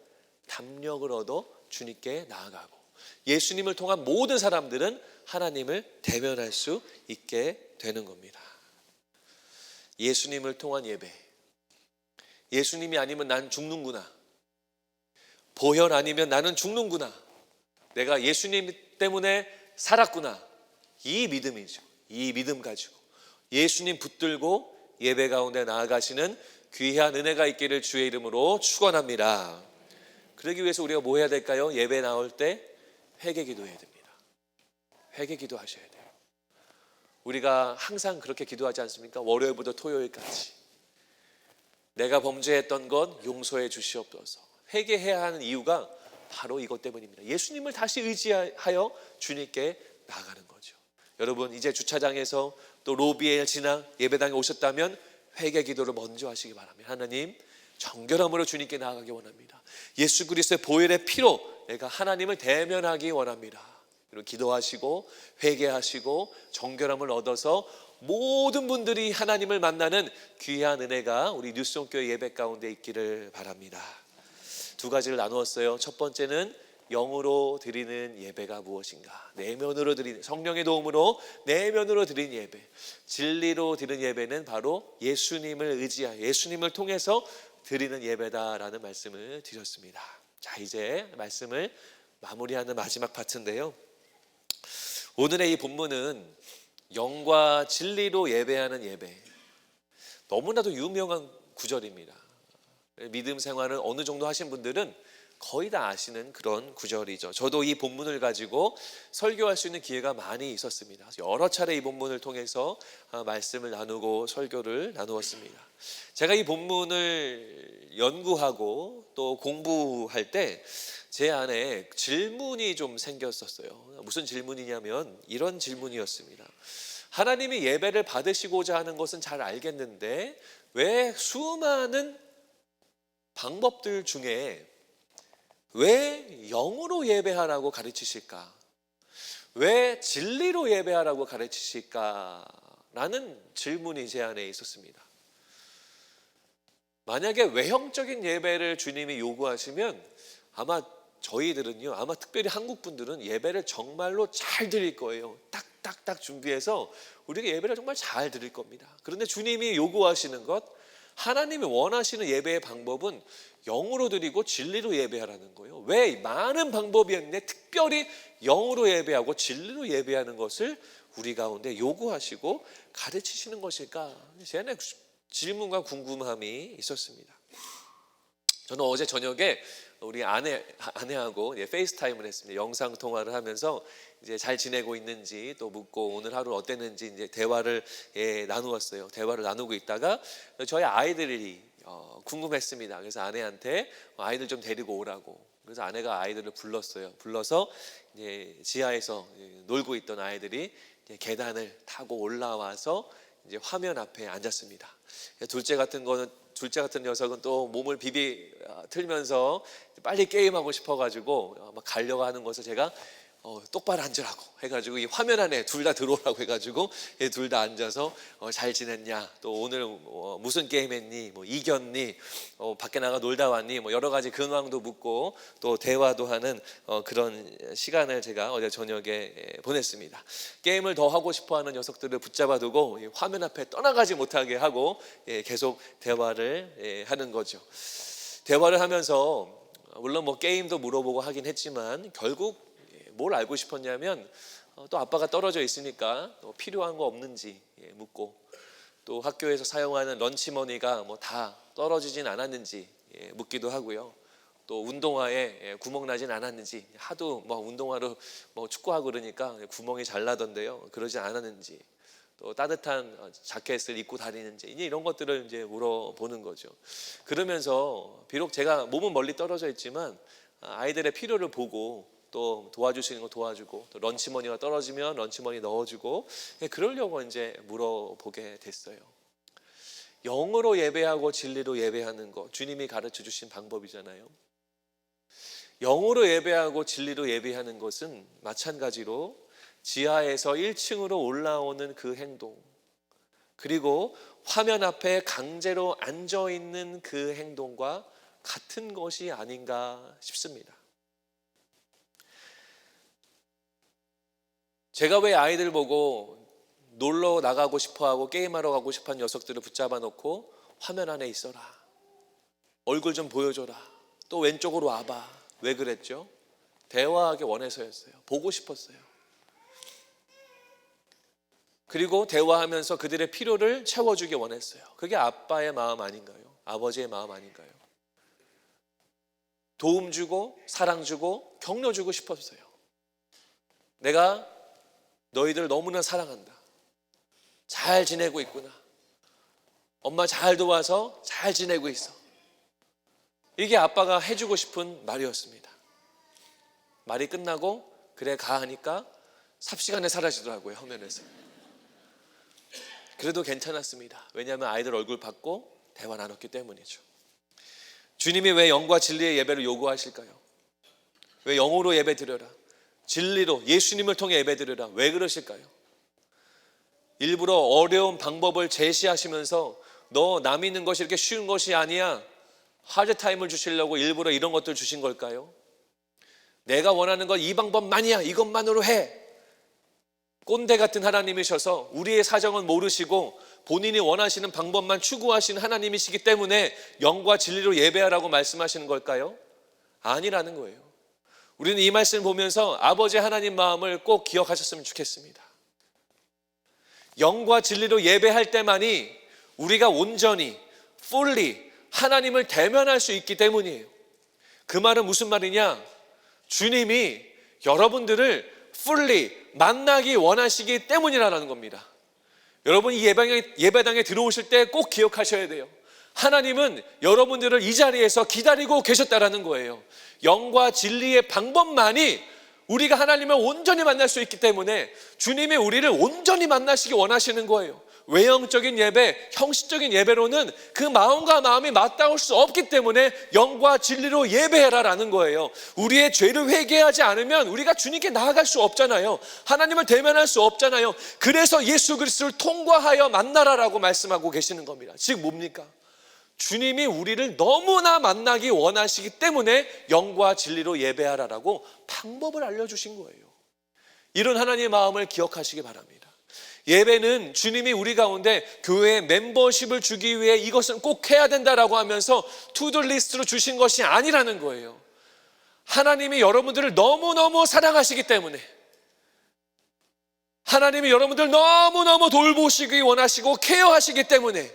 담력을 얻어 주님께 나아가고, 예수님을 통한 모든 사람들은 하나님을 대면할 수 있게 되는 겁니다. 예수님을 통한 예배. 예수님이 아니면 난 죽는구나. 보혈 아니면 나는 죽는구나. 내가 예수님 때문에 살았구나. 이 믿음이죠. 이 믿음 가지고 예수님 붙들고 예배 가운데 나아가시는 귀한 은혜가 있기를 주의 이름으로 축원합니다. 그러기 위해서 우리가 뭐 해야 될까요? 예배 나올 때 회개 기도해야 됩니다. 회개 기도하셔야 돼요. 우리가 항상 그렇게 기도하지 않습니까? 월요일부터 토요일까지 내가 범죄했던 것 용서해 주시옵소서. 회개해야 하는 이유가 바로 이것 때문입니다. 예수님을 다시 의지하여 주님께 나아가는 거죠. 여러분, 이제 주차장에서 또 로비에 지나 예배당에 오셨다면 회개 기도를 먼저 하시기 바랍니다. 하나님, 정결함으로 주님께 나아가기 원합니다. 예수 그리스도의 보혈의 피로 내가 하나님을 대면하기 원합니다. 그리고 기도하시고 회개하시고 정결함을 얻어서 모든 분들이 하나님을 만나는 귀한 은혜가 우리 뉴스온교회 예배 가운데 있기를 바랍니다. 두 가지를 나누었어요. 첫 번째는 영으로 드리는 예배가 무엇인가? 내면으로 드리는, 성령의 도움으로 내면으로 드리는 예배. 진리로 드리는 예배는 바로 예수님을 의지하여 예수님을 통해서 드리는 예배다라는 말씀을 드렸습니다. 자, 이제 말씀을 마무리하는 마지막 파트인데요. 오늘의 이 본문은 영과 진리로 예배하는 예배, 너무나도 유명한 구절입니다. 믿음 생활을 어느 정도 하신 분들은 거의 다 아시는 그런 구절이죠. 저도 이 본문을 가지고 설교할 수 있는 기회가 많이 있었습니다. 여러 차례 이 본문을 통해서 말씀을 나누고 설교를 나누었습니다. 제가 이 본문을 연구하고 또 공부할 때 제 안에 질문이 좀 생겼었어요. 무슨 질문이냐면 이런 질문이었습니다. 하나님이 예배를 받으시고자 하는 것은 잘 알겠는데 왜 수많은 방법들 중에 왜 영으로 예배하라고 가르치실까? 왜 진리로 예배하라고 가르치실까? 라는 질문이 제 안에 있었습니다. 만약에 외형적인 예배를 주님이 요구하시면 아마 저희들은요, 아마 특별히 한국 분들은 예배를 정말로 잘 드릴 거예요. 딱딱딱 준비해서 우리가 예배를 정말 잘 드릴 겁니다. 그런데 주님이 요구하시는 것, 하나님이 원하시는 예배의 방법은 영으로 드리고 진리로 예배하라는 거예요. 왜 많은 방법이 있는데 특별히 영으로 예배하고 진리로 예배하는 것을 우리 가운데 요구하시고 가르치시는 것일까? 제 안에 질문과 궁금함이 있었습니다. 저는 어제 저녁에 우리 아내하고 페이스타임을 했습니다. 영상 통화를 하면서 이제 잘 지내고 있는지 또 묻고 오늘 하루 어땠는지 이제 대화를 나누었어요. 대화를 나누고 있다가 저희 아이들이 궁금했습니다. 그래서 아내한테 아이들 좀 데리고 오라고. 그래서 아내가 아이들을 불렀어요. 불러서 이제 지하에서 놀고 있던 아이들이 이제 계단을 타고 올라와서 이제 화면 앞에 앉았습니다. 둘째 같은 녀석은 또 몸을 비비 틀면서 빨리 게임하고 싶어가지고 막 가려고 하는 것을 제가 똑바로 앉으라고 해가지고 이 화면 안에 둘 다 들어오라고 해가지고 둘 다 앉아서 잘 지냈냐, 또 오늘 무슨 게임 했니, 뭐 이겼니, 밖에 나가 놀다 왔니, 뭐 여러 가지 근황도 묻고 또 대화도 하는 그런 시간을 제가 어제 저녁에 보냈습니다. 게임을 더 하고 싶어하는 녀석들을 붙잡아두고 화면 앞에 떠나가지 못하게 하고 계속 대화를 하는 거죠. 대화를 하면서 물론 뭐 게임도 물어보고 하긴 했지만 결국 뭘 알고 싶었냐면 또 아빠가 떨어져 있으니까 또 필요한 거 없는지 묻고, 또 학교에서 사용하는 런치머니가 뭐 다 떨어지진 않았는지 묻기도 하고요. 또 운동화에 구멍 나진 않았는지, 하도 뭐 운동화로 뭐 축구하고 그러니까 구멍이 잘 나던데요, 그러지 않았는지, 또 따뜻한 자켓을 입고 다니는지, 이제 이런 것들을 이제 물어보는 거죠. 그러면서 비록 제가 몸은 멀리 떨어져 있지만 아이들의 필요를 보고 또 도와줄 수 있는 거 도와주고, 또 런치머니가 떨어지면 런치머니 넣어주고, 그러려고 이제 물어보게 됐어요. 영으로 예배하고 진리로 예배하는 거 주님이 가르쳐 주신 방법이잖아요. 영으로 예배하고 진리로 예배하는 것은 마찬가지로 지하에서 1층으로 올라오는 그 행동, 그리고 화면 앞에 강제로 앉아 있는 그 행동과 같은 것이 아닌가 싶습니다. 제가 왜 아이들 보고 놀러 나가고 싶어하고 게임하러 가고 싶어하는 녀석들을 붙잡아 놓고 화면 안에 있어라, 얼굴 좀 보여줘라, 또 왼쪽으로 와봐, 왜 그랬죠? 대화하기 원해서였어요. 보고 싶었어요. 그리고 대화하면서 그들의 필요를 채워주기 원했어요. 그게 아빠의 마음 아닌가요? 아버지의 마음 아닌가요? 도움 주고 사랑 주고 격려 주고 싶었어요. 내가 너희들 너무나 사랑한다, 잘 지내고 있구나, 엄마 잘 도와서 잘 지내고 있어, 이게 아빠가 해주고 싶은 말이었습니다. 말이 끝나고 그래 가 하니까 삽시간에 사라지더라고요, 화면에서. 그래도 괜찮았습니다. 왜냐하면 아이들 얼굴 봤고 대화 나눴기 때문이죠. 주님이 왜 영과 진리의 예배를 요구하실까요? 왜 영으로 예배 드려라, 진리로 예수님을 통해 예배 드려라, 왜 그러실까요? 일부러 어려운 방법을 제시하시면서 너 남 있는 것이 이렇게 쉬운 것이 아니야, 하드타임을 주시려고 일부러 이런 것들 주신 걸까요? 내가 원하는 건 이 방법만이야, 이것만으로 해. 꼰대 같은 하나님이셔서 우리의 사정은 모르시고 본인이 원하시는 방법만 추구하시는 하나님이시기 때문에 영과 진리로 예배하라고 말씀하시는 걸까요? 아니라는 거예요. 우리는 이 말씀을 보면서 아버지 하나님 마음을 꼭 기억하셨으면 좋겠습니다. 영과 진리로 예배할 때만이 우리가 온전히 fully 하나님을 대면할 수 있기 때문이에요. 그 말은 무슨 말이냐? 주님이 여러분들을 fully 만나기 원하시기 때문이라는 겁니다. 여러분 이 예배당에 들어오실 때 꼭 기억하셔야 돼요. 하나님은 여러분들을 이 자리에서 기다리고 계셨다라는 거예요. 영과 진리의 방법만이 우리가 하나님을 온전히 만날 수 있기 때문에 주님이 우리를 온전히 만나시기 원하시는 거예요. 외형적인 예배, 형식적인 예배로는 그 마음과 마음이 맞닿을 수 없기 때문에 영과 진리로 예배해라라는 거예요. 우리의 죄를 회개하지 않으면 우리가 주님께 나아갈 수 없잖아요. 하나님을 대면할 수 없잖아요. 그래서 예수 그리스도를 통과하여 만나라라고 말씀하고 계시는 겁니다. 즉 뭡니까? 주님이 우리를 너무나 만나기 원하시기 때문에 영과 진리로 예배하라라고 방법을 알려주신 거예요. 이런 하나님의 마음을 기억하시기 바랍니다. 예배는 주님이 우리 가운데 교회에 멤버십을 주기 위해 이것은 꼭 해야 된다라고 하면서 투두 리스트로 주신 것이 아니라는 거예요. 하나님이 여러분들을 너무너무 사랑하시기 때문에, 하나님이 여러분들 너무너무 돌보시기 원하시고 케어하시기 때문에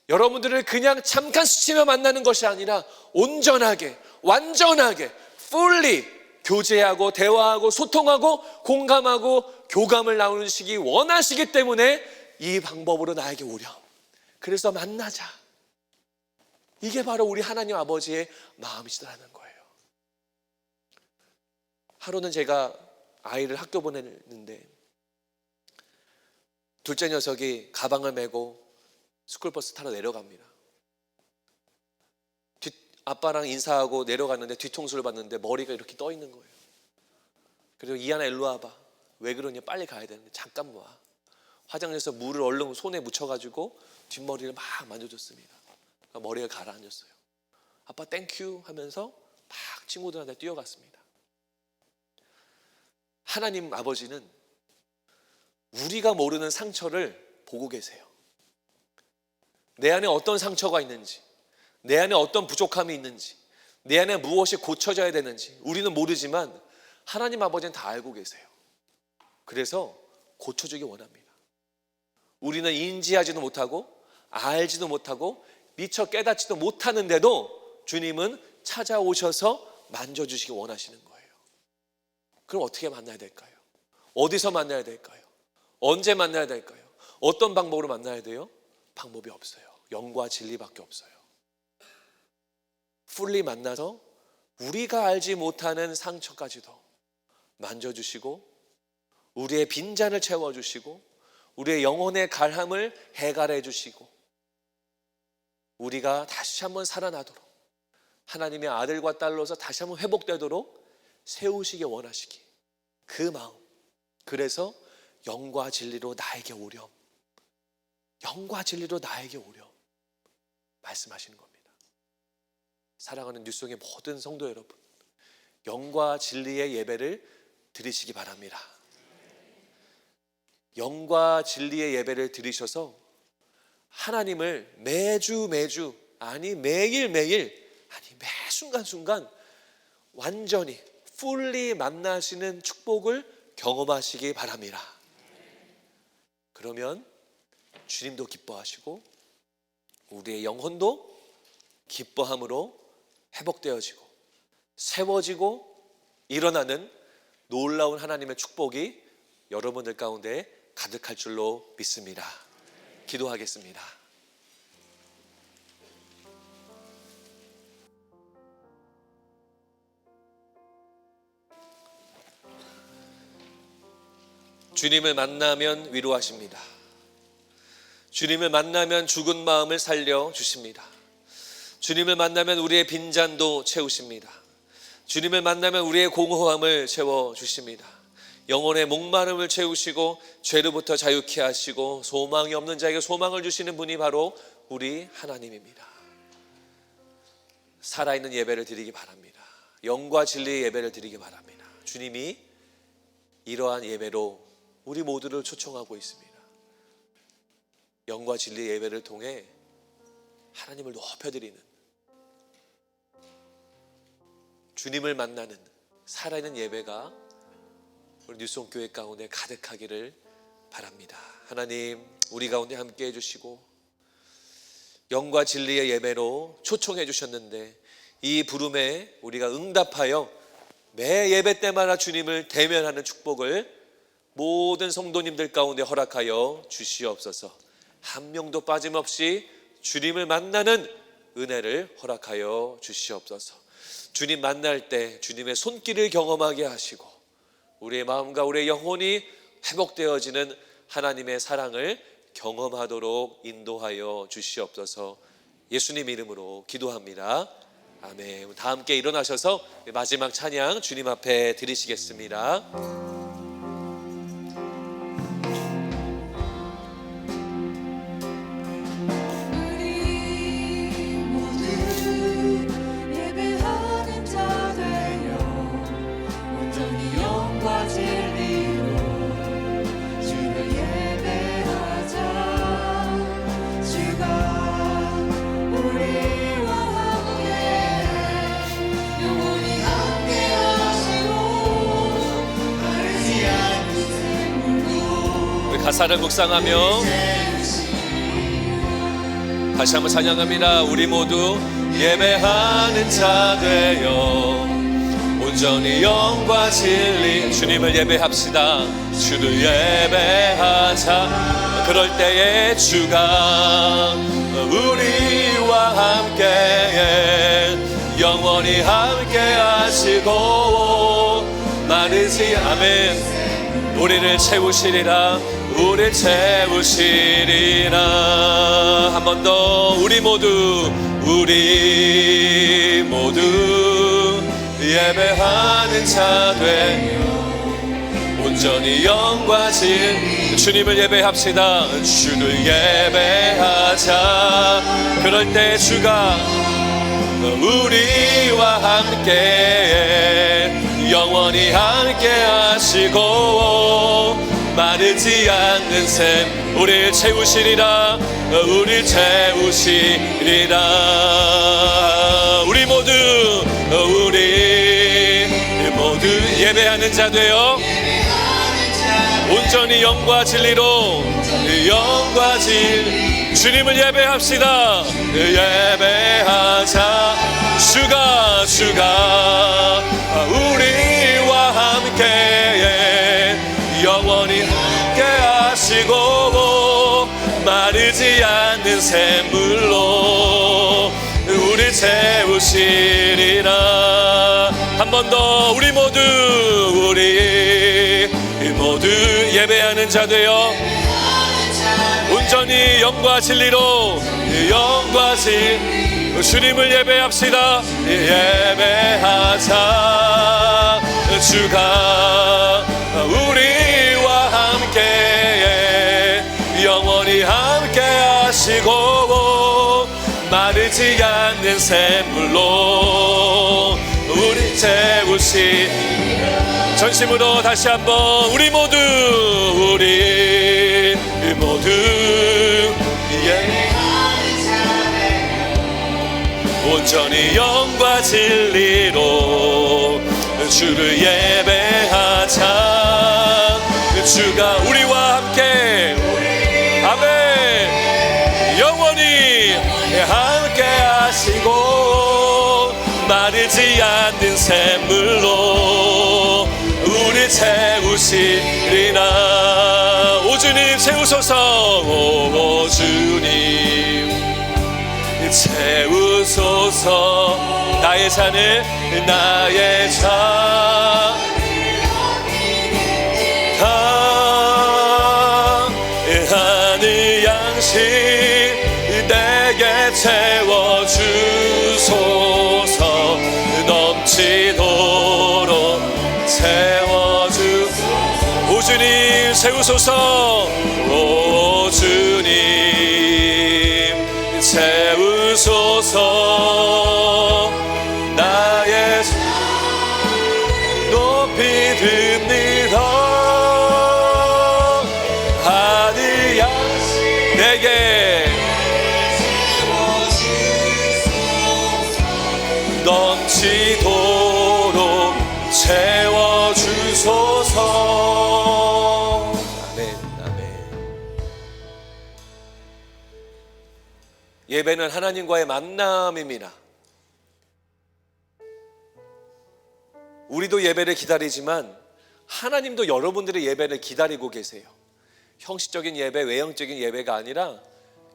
여러분들을 그냥 잠깐 스치며 만나는 것이 아니라 온전하게, 완전하게, fully 교제하고 대화하고 소통하고 공감하고 교감을 나누시기 원하시기 때문에 이 방법으로 나에게 오렴. 그래서 만나자. 이게 바로 우리 하나님 아버지의 마음이시라는 거예요. 하루는 제가 아이를 학교 보내는데 둘째 녀석이 가방을 메고 스쿨버스 타러 내려갑니다. 아빠랑 인사하고 내려갔는데 뒤통수를 봤는데 머리가 이렇게 떠 있는 거예요. 그리고 이하나 일로 와봐. 왜 그러냐, 빨리 가야 되는데 잠깐 와. 화장실에서 물을 얼른 손에 묻혀가지고 뒷머리를 막 만져줬습니다. 머리가 가라앉았어요. 아빠 땡큐 하면서 막 친구들한테 뛰어갔습니다. 하나님 아버지는 우리가 모르는 상처를 보고 계세요. 내 안에 어떤 상처가 있는지, 내 안에 어떤 부족함이 있는지, 내 안에 무엇이 고쳐져야 되는지 우리는 모르지만 하나님 아버지는 다 알고 계세요. 그래서 고쳐주기 원합니다. 우리는 인지하지도 못하고 알지도 못하고 미처 깨닫지도 못하는데도 주님은 찾아오셔서 만져주시기 원하시는 거예요. 그럼 어떻게 만나야 될까요? 어디서 만나야 될까요? 언제 만나야 될까요? 어떤 방법으로 만나야 돼요? 방법이 없어요. 영과 진리밖에 없어요. 풀리 만나서 우리가 알지 못하는 상처까지도 만져주시고 우리의 빈잔을 채워주시고 우리의 영혼의 갈함을 해갈해 주시고 우리가 다시 한번 살아나도록 하나님의 아들과 딸로서 다시 한번 회복되도록 세우시기 원하시기 그 마음, 그래서 영과 진리로 나에게 오렴, 영과 진리로 나에게 오렴 말씀하시는 겁니다. 사랑하는 뉴송의 모든 성도 여러분, 영과 진리의 예배를 드리시기 바랍니다. 영과 진리의 예배를 드리셔서 하나님을 매주 아니 매일매일 아니 매 순간순간 완전히 fully 만나시는 축복을 경험하시기 바랍니다. 그러면 주님도 기뻐하시고 우리의 영혼도 기뻐함으로 회복되어지고 세워지고 일어나는 놀라운 하나님의 축복이 여러분들 가운데 가득할 줄로 믿습니다. 기도하겠습니다. 주님을 만나면 위로하십니다. 주님을 만나면 죽은 마음을 살려주십니다. 주님을 만나면 우리의 빈잔도 채우십니다. 주님을 만나면 우리의 공허함을 채워주십니다. 영혼의 목마름을 채우시고 죄로부터 자유케 하시고 소망이 없는 자에게 소망을 주시는 분이 바로 우리 하나님입니다. 살아있는 예배를 드리기 바랍니다. 영과 진리의 예배를 드리기 바랍니다. 주님이 이러한 예배로 우리 모두를 초청하고 있습니다. 영과 진리의 예배를 통해 하나님을 높여드리는, 주님을 만나는 살아있는 예배가 우리 뉴송교회 가운데 가득하기를 바랍니다. 하나님, 우리 가운데 함께 해주시고 영과 진리의 예배로 초청해 주셨는데 이 부름에 우리가 응답하여 매 예배 때마다 주님을 대면하는 축복을 모든 성도님들 가운데 허락하여 주시옵소서. 한 명도 빠짐없이 주님을 만나는 은혜를 허락하여 주시옵소서. 주님 만날 때 주님의 손길을 경험하게 하시고 우리의 마음과 우리의 영혼이 회복되어지는 하나님의 사랑을 경험하도록 인도하여 주시옵소서. 예수님 이름으로 기도합니다. 아멘. 다 함께 일어나셔서 마지막 찬양 주님 앞에 드리시겠습니다. 예배하는 자 되어 온전히 영과 진리로 주를 예배하자. 주가 우리와 함께 영원히 함께하시고 마르지 않는 샘물로 우리 가사를 묵상하며 다시 한번 찬양합니다. 우리 모두 예배하는 자 되어 온전히 영과 진리 주님을 예배합시다. 주를 예배하자. 그럴 때에 주가 우리와 함께 영원히 함께 하시고 마르지 아멘. 우리를 채우시리라. 우리를 채우시리라. 한 번 더 우리 모두 예배하는 자 되어 온전히 영과 진리 주님을 예배합시다. 주를 예배하자. 그럴 때 주가 우리와 함께 영원히 함께 하시고 마르지 않는 샘 우리를 채우시리라. 우리를 채우시리라. 우리 모두 예배하는 자 되어 온전히 영과 진리로 영과 진리 주님을 예배합시다. 예배하자. 주가 우리와 함께 영원히 함께 하시고 마르지 않는 샘물로 우리 채우시리라. 한 번 더 우리 모두 예배하는 자 되어 온전히 영과 진리로 주님을 예배합시다. 예배하자. 주가 우리와 함께 영원히 함께 하시고 마르지 않는 샘물로 우리 채우시. 전심으로 다시 한번 우리 모두 온전히 영과 진리로 주를 예배하자. 주가 우리와 함께 아멘 영원히 함께 하시고 마르지 않는 샘물로 우리 채우시리라. 오 주님 채우소서. 오 주님 채우소서. 나의 잔을 하늘 양식 내게 채워주소서. 넘치도록 채워주소서. 오 주님 채우소서. 오 주님 채우소서. 나의 높이 듭니다. 하늘 양식 내게 넘치도록 채워주소서. 아멘, 아멘. 예배는 하나님과의 만남입니다. 우리도 예배를 기다리지만 하나님도 여러분들의 예배를 기다리고 계세요. 형식적인 예배, 외형적인 예배가 아니라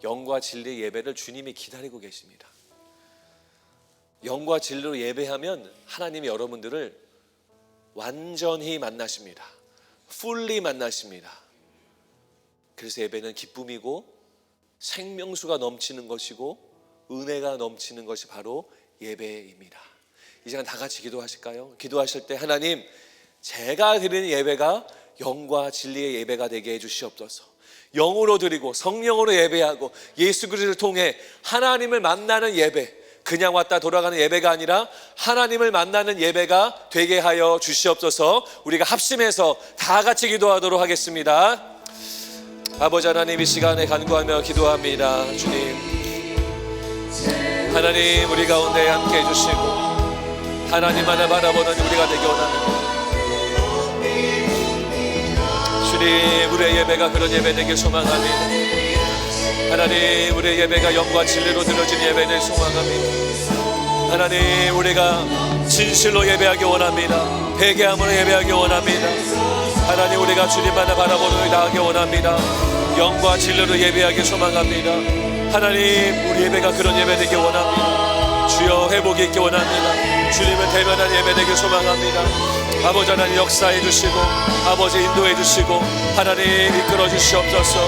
영과 진리의 예배를 주님이 기다리고 계십니다. 영과 진리로 예배하면 하나님이 여러분들을 완전히 만나십니다. fully 만나십니다. 그래서 예배는 기쁨이고 생명수가 넘치는 것이고 은혜가 넘치는 것이 바로 예배입니다. 이 시간 다 같이 기도하실까요? 기도하실 때 하나님, 제가 드리는 예배가 영과 진리의 예배가 되게 해주시옵소서. 영으로 드리고 성령으로 예배하고 예수 그리스도를 통해 하나님을 만나는 예배, 그냥 왔다 돌아가는 예배가 아니라 하나님을 만나는 예배가 되게 하여 주시옵소서. 우리가 합심해서 다 같이 기도하도록 하겠습니다. 아버지 하나님, 이 시간에 간구하며 기도합니다. 주님, 하나님 우리 가운데 함께 해주시고 하나님만을 바라보는 우리가 되기 원합니다. 주님, 우리의 예배가 그런 예배 되길 소망합니다. 하나님, 우리의 예배가 영과 진리로 드려진 예배를 소망합니다. 하나님, 우리가 진실로 예배하기 원합니다. 회개함으로 예배하기 원합니다. 하나님, 우리가 주님만을 바라보는 나가기 원합니다. 영과 진리로 예배하기 소망합니다. 하나님, 우리 예배가 그런 예배 되기 원합니다. 주여, 회복이 있기 원합니다. 주님을 대면한 예배 되길 소망합니다. 아버지 하나님, 역사해 주시고 아버지 인도해 주시고 하나님 이끌어 주시옵소서.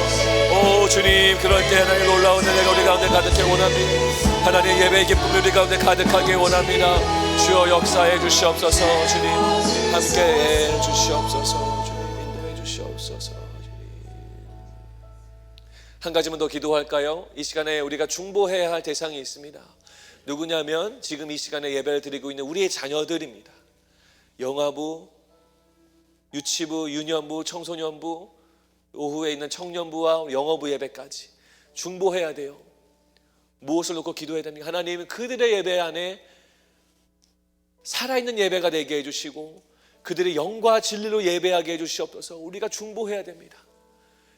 오 주님, 그럴 때 하나님 놀라운 은혜가 우리 가운데 가득해 원합니다. 하나님, 예배의 기쁨이 우리 가운데 가득하게 원합니다. 주여, 역사해 주시옵소서. 주님, 함께해 주시옵소서. 주님, 인도해 주시옵소서. 한 가지만 더 기도할까요? 이 시간에 우리가 중보해야 할 대상이 있습니다. 누구냐면 지금 이 시간에 예배를 드리고 있는 우리의 자녀들입니다. 영아부, 유치부, 유년부, 청소년부, 오후에 있는 청년부와 영어부 예배까지 중보해야 돼요. 무엇을 놓고 기도해야 됩니까? 하나님, 그들의 예배 안에 살아있는 예배가 되게 해주시고 그들의 영과 진리로 예배하게 해주시옵소서. 우리가 중보해야 됩니다.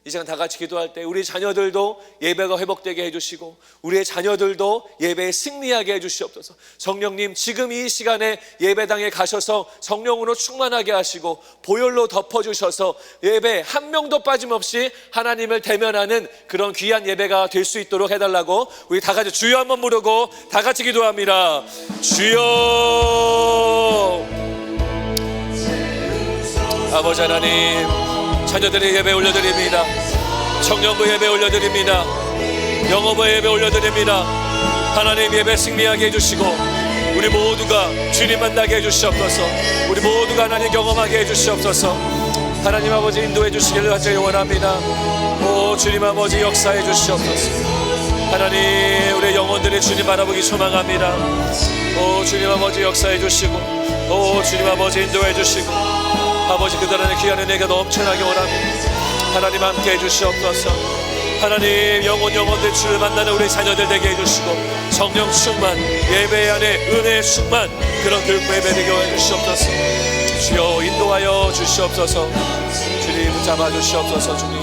이 시간 다 같이 기도할 때 우리 자녀들도 예배가 회복되게 해주시고 우리의 자녀들도 예배에 승리하게 해주시옵소서. 성령님, 지금 이 시간에 예배당에 가셔서 성령으로 충만하게 하시고 보혈로 덮어주셔서 예배 한 명도 빠짐없이 하나님을 대면하는 그런 귀한 예배가 될 수 있도록 해달라고 우리 다 같이 주여 한번 부르고 다 같이 기도합니다. 주여. 아버지 하나님, 자녀들의 예배 올려드립니다. 청년부 예배 올려드립니다. 영어부 예배 올려드립니다. 하나님, 예배 승리하게 해주시고 우리 모두가 주님 만나게 해주시옵소서. 우리 모두가 하나님 경험하게 해주시옵소서. 하나님 아버지 인도해 주시기를 간절히 원합니다. 오 주님 아버지 역사해 주시옵소서. 하나님, 우리 영혼들의 주님 바라보기 소망합니다. 오 주님 아버지 역사해 주시고, 오 주님 아버지 인도해 주시고, 아버지 그들의 귀한 은혜가 넘쳐나게 원합니다. 하나님 함께 해주시옵소서. 하나님, 영혼들 주를 만나는 우리 자녀들 되게 해주시고 성령 충만, 예배 안에 은혜의 충만, 그런 교육부 예배 되게 해주시옵소서. 주여 인도하여 주시옵소서. 주님 붙잡아 주시옵소서. 주님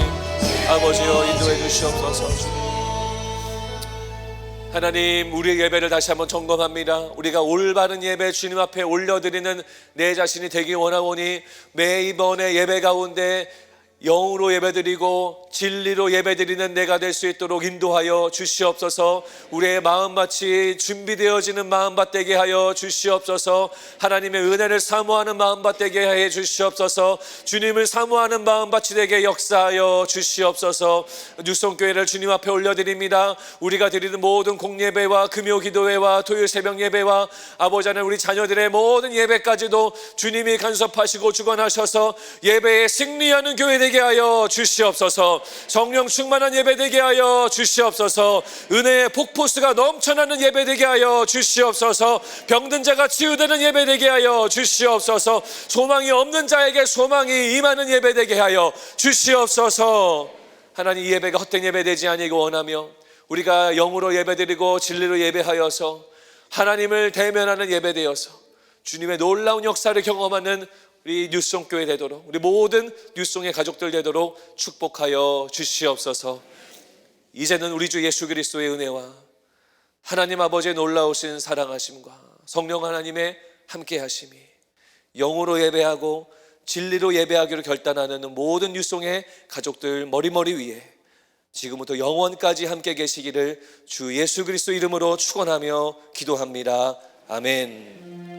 아버지여 인도해 주시옵소서. 주님. 하나님, 우리의 예배를 다시 한번 점검합니다. 우리가 올바른 예배 주님 앞에 올려드리는 내 자신이 되기 원하오니 매이번의 예배 가운데 영으로 예배드리고 진리로 예배드리는 내가 될 수 있도록 인도하여 주시옵소서. 우리의 마음밭이 준비되어지는 마음밭 되게 하여 주시옵소서. 하나님의 은혜를 사모하는 마음밭 되게 해 주시옵소서. 주님을 사모하는 마음밭이 되게 역사하여 주시옵소서. 뉴송교회를 주님 앞에 올려드립니다. 우리가 드리는 모든 공예배와 금요기도회와 토요일 새벽 예배와 아버지 하나님 우리 자녀들의 모든 예배까지도 주님이 간섭하시고 주관하셔서 예배에 승리하는 교회 되게 하여 주시옵소서. 성령 충만한 예배 되게 하여 주시옵소서. 은혜의 폭포수가 넘쳐나는 예배 되게 하여 주시옵소서. 병든 자가 치유되는 예배 되게 하여 주시옵소서. 소망이 없는 자에게 소망이 임하는 예배 되게 하여 주시옵소서. 하나님, 이 예배가 헛된 예배 되지 아니고 원하며 우리가 영으로 예배드리고 진리로 예배하여서 하나님을 대면하는 예배 되어서 주님의 놀라운 역사를 경험하는 우리 뉴송교회 되도록, 우리 모든 뉴송의 가족들 되도록 축복하여 주시옵소서. 이제는 우리 주 예수 그리스도의 은혜와 하나님 아버지의 놀라우신 사랑하심과 성령 하나님의 함께하심이 영으로 예배하고 진리로 예배하기로 결단하는 모든 뉴송의 가족들 머리머리 위에 지금부터 영원까지 함께 계시기를 주 예수 그리스도 이름으로 축원하며 기도합니다. 아멘.